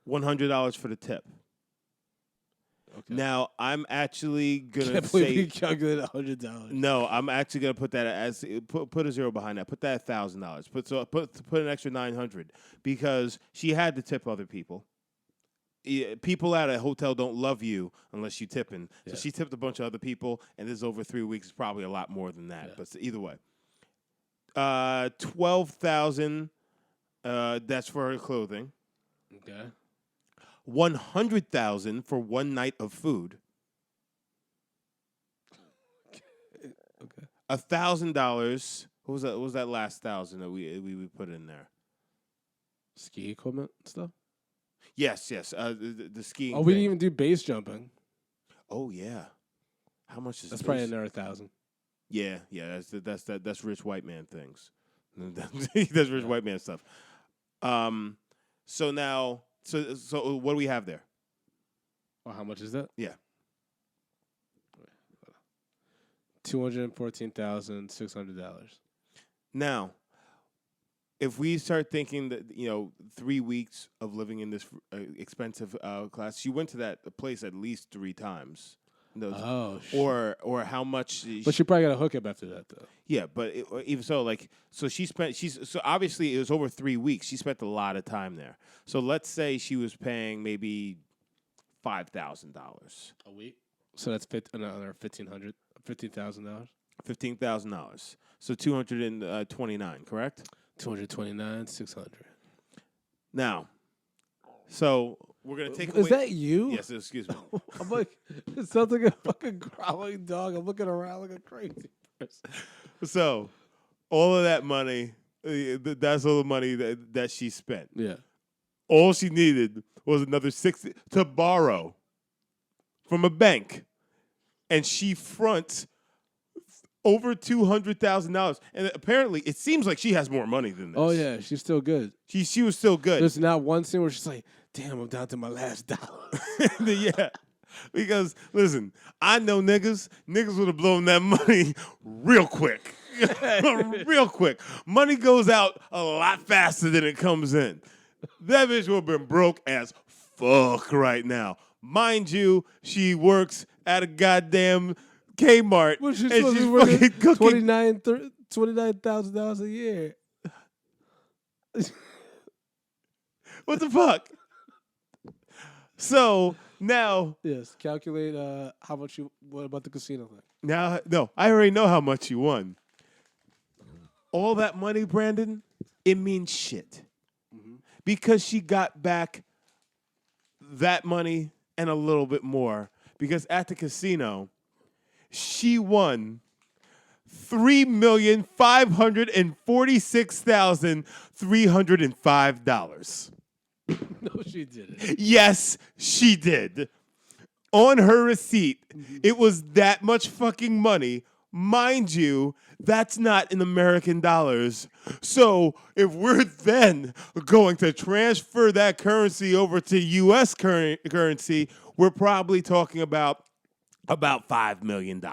$100 for the tip. Okay. Now I'm actually gonna Can't believe say you calculated $100. no. I'm actually gonna put that as put a zero behind that. Put that $1,000. Put an extra 900 because she had to tip other people. Yeah, people at a hotel don't love you unless you tipping. So she tipped a bunch of other people, and this is over 3 weeks. It's probably a lot more than that. Yeah. But either way, 12,000. That's for her clothing. Okay. 100,000 for one night of food. Okay. $1,000. What was that last 1,000 that we put in there? Ski equipment stuff. Yes. The skiing. Oh, we thing. didn't even do base jumping. Oh yeah. How much is That's this? probably another 1,000. Yeah. That's rich white man things. That's rich white man stuff. So now, so what do we have there? Well, how much is that? Yeah. $214,600. Now, if we start thinking that 3 weeks of living in this expensive class, she went to that place at least 3 times. Or how much? But she probably got a hookup after that, though. Yeah, but even so, so so obviously it was over 3 weeks. She spent a lot of time there. So let's say she was paying maybe $5,000 a week. So that's another $1,500, $15,000. $15,000. So 229, correct? 229,600. Now, so we're gonna take. Is that you? Yes. Excuse me. I'm like, it sounds like a fucking growling dog. I'm looking around like a crazy person. So, all of that money, that's all the money that she spent. Yeah. All she needed was another 60 to borrow from a bank, and she fronts over $200,000. And apparently, it seems like she has more money than this. Oh yeah, she's still good. She was still good. There's not one scene where she's like, "Damn, I'm down to my last dollar." Yeah. Because listen, I know niggas would have blown that money real quick. Real quick. Money goes out a lot faster than it comes in. That bitch would have been broke as fuck right now. Mind you, she works at a goddamn Kmart. Well, she's and supposed she's to be working fucking cooking. $29,000 a year. What the fuck? So now, yes, calculate how much you. What about the casino thing? Now, no, I already know how much you won. All that money, Brandon, it means shit. Because she got back that money and a little bit more. Because at the casino, she won $3,546,305. No, she didn't. Yes, she did. On her receipt, it was that much fucking money. Mind you, that's not in American dollars. So if we're then going to transfer that currency over to U.S. currency, we're probably talking about $5 million.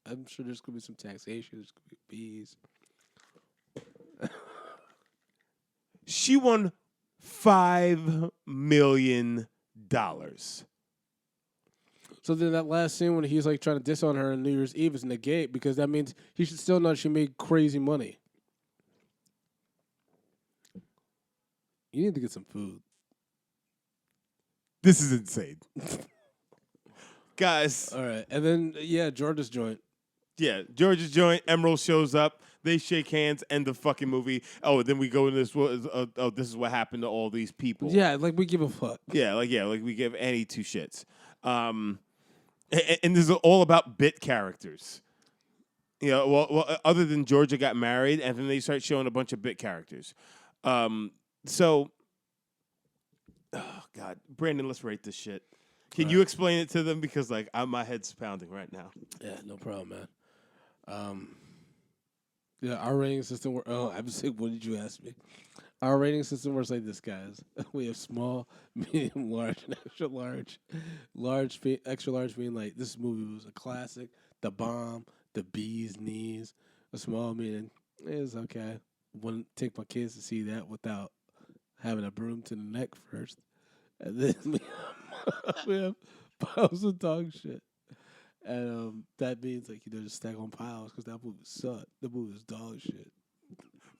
I'm sure there's going to be some taxation. There's going to be fees. She won $5 million. So then that last scene when he's like trying to diss on her on New Year's Eve is negate because that means he should still know she made crazy money. You need to get some food. This is insane. Guys. All right. And then, yeah, George's joint. Yeah, George's joint. Emerald shows up. They shake hands. End the fucking movie. Oh, then we go into this. This is what happened to all these people. Yeah, like we give a fuck. Yeah, like we give any two shits. And this is all about bit characters. You know, well, other than Georgia got married, and then they start showing a bunch of bit characters. So, oh God, Brandon, let's rate this shit. Can you explain it to them because my head's pounding right now. Yeah, no problem, man. Yeah, our rating system. I was saying, what did you ask me? Our rating system works like this, guys. We have small, medium, large, and extra large. Extra large being like this movie was a classic. The Bomb, The Bee's Knees. A small meaning is okay. Wouldn't take my kids to see that without having a broom to the neck first, and then we have piles of dog shit. And that means just stack on piles because that movie sucked. The movie was dog shit.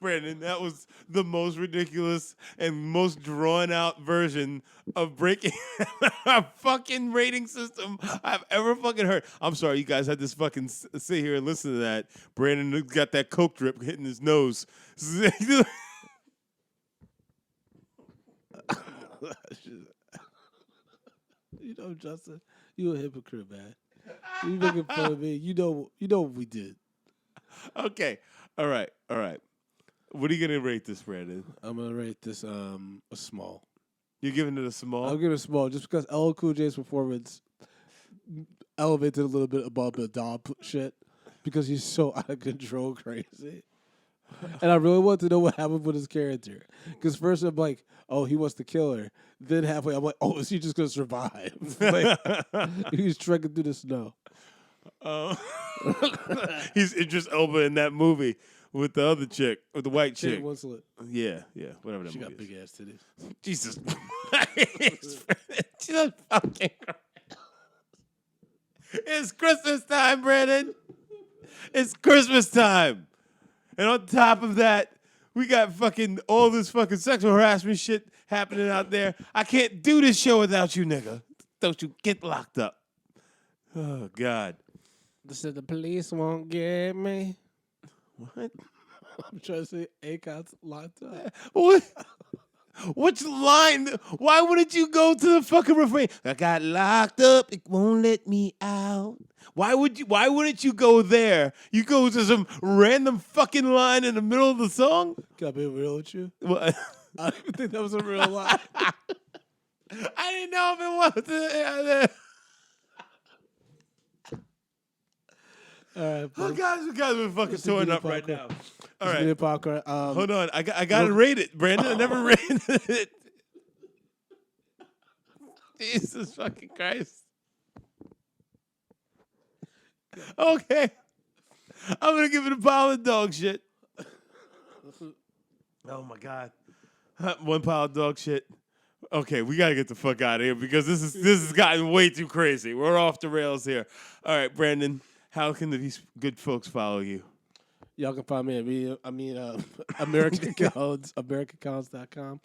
Brandon, that was the most ridiculous and most drawn out version of breaking a fucking rating system I've ever fucking heard. I'm sorry, you guys had to fucking sit here and listen to that. Brandon got that coke drip hitting his nose. You know, Justin, you a hypocrite, man. You making fun of me. You know what we did. Okay. All right. What are you gonna rate this, Brandon? I'm gonna rate this a small. You're giving it a small? I'll give it a small just because LL Cool J's performance elevated a little bit above the dog shit because he's so out of control crazy. And I really want to know what happened with his character. Because first I'm like, oh, he wants to kill her. Then halfway I'm like, oh, is he just going to survive? Like, he's trekking through the snow. He's Idris Elba in that movie with the other chick, with the white chick. Kate Winslet. Yeah, whatever that She movie got is. big ass titties. Jesus Christ. Jesus fucking Christ. It's Christmas time, Brandon. It's Christmas time. And on top of that, we got fucking all this fucking sexual harassment shit happening out there. I can't do this show without you, nigga. Don't you get locked up. Oh, God. They said the police won't get me. What? I'm trying to say Akon's locked up. What? Which line? Why wouldn't you go to the fucking refrain? I got locked up. It won't let me out. Why wouldn't you go there? You go to some random fucking line in the middle of the song? Can I be real with you? What? I don't even think that was a real line. I didn't know if it was. All right, Oh, guys, you guys are fucking torn up right now. All right. Popcorn. Hold on. I got to rate it, Brandon. I never rated it. Jesus fucking Christ. Okay. I'm going to give it a pile of dog shit. Oh, my God. 1 pile of dog shit. Okay, we got to get the fuck out of here because this has gotten way too crazy. We're off the rails here. All right, Brandon, how can these good folks follow you? Y'all can find me at American Accounts, AmericanCounts.com.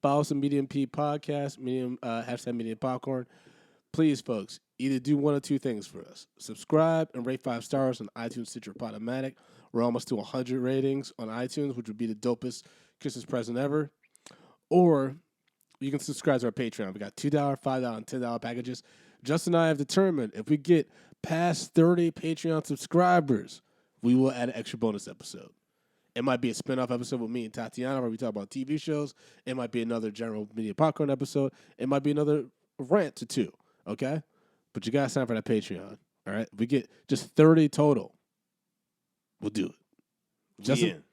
Follow some Medium P podcast, hashtag Medium Popcorn. Please, folks, either do one or two things for us. Subscribe and rate 5 stars on iTunes, Stitcher, Podomatic. We're almost to 100 ratings on iTunes, which would be the dopest Christmas present ever. Or you can subscribe to our Patreon. We got $2, $5, and $10 packages. Justin and I have determined if we get past 30 Patreon subscribers, we will add an extra bonus episode. It might be a spinoff episode with me and Tatiana where we talk about TV shows. It might be another general media popcorn episode. It might be another rant or two, okay? But you got to sign for that Patreon, all right? If we get just 30 total, we'll do it. Justin,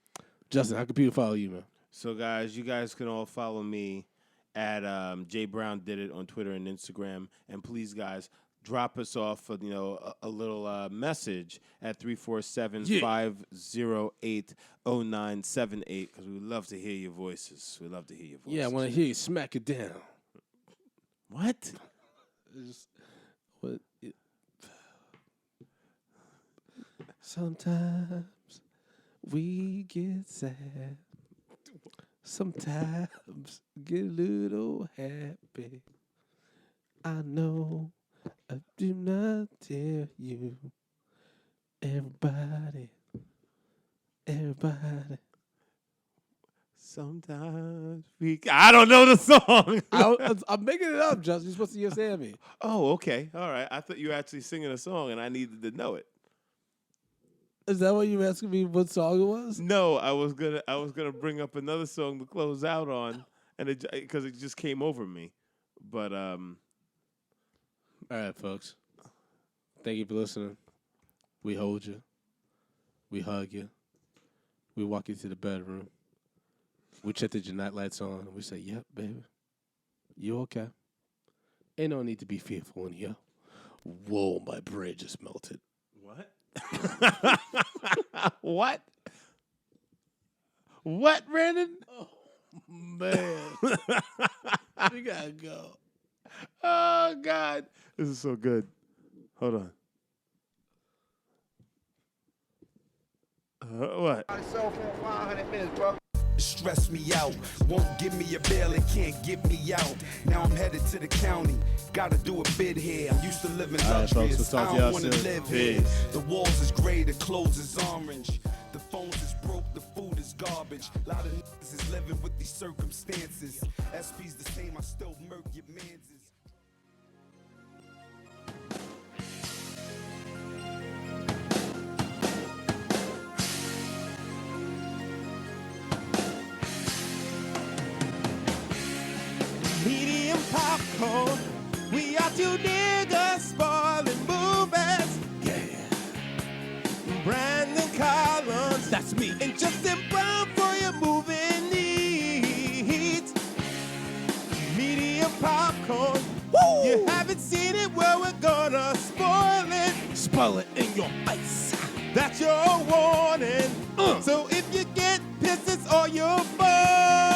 how can people follow you, man? So, guys, you guys can all follow me at Jay Brown Did It on Twitter and Instagram. And please, guys, drop us off a little message at 347-508-0978 because we would love to hear your voices. We love to hear your voices. Yeah, I want to hear you smack it down. What? Sometimes we get sad. Sometimes get a little happy. I know I do not tell you. Everybody. Sometimes I don't know the song. I'm making it up, Justin. You're supposed to just hear me. Oh, okay. All right. I thought you were actually singing a song and I needed to know it. Is that what you were asking me what song it was? No, I was gonna bring up another song to close out on, and because it just came over me. But all right, folks. Thank you for listening. We hold you. We hug you. We walk you to the bedroom. We check that your night lights on, and we say, "Yep, baby, you okay? Ain't no need to be fearful in here." Whoa, my brain just melted. What? What? What, Brandon? Oh, man. We gotta go. Oh, God. This is so good. Hold on. What? Stress me out, won't give me a bail and can't get me out. Now I'm headed to the county, gotta do a bid here. I'm used to living luxurious, I don't wanna live here. The walls is gray, the clothes is orange. The phones is broke, the food is garbage. A lot of niggas is living with these circumstances. SP's the same, I still murk your mans. spell it in your face. That's your warning. So if you get pissed, it's all your fault.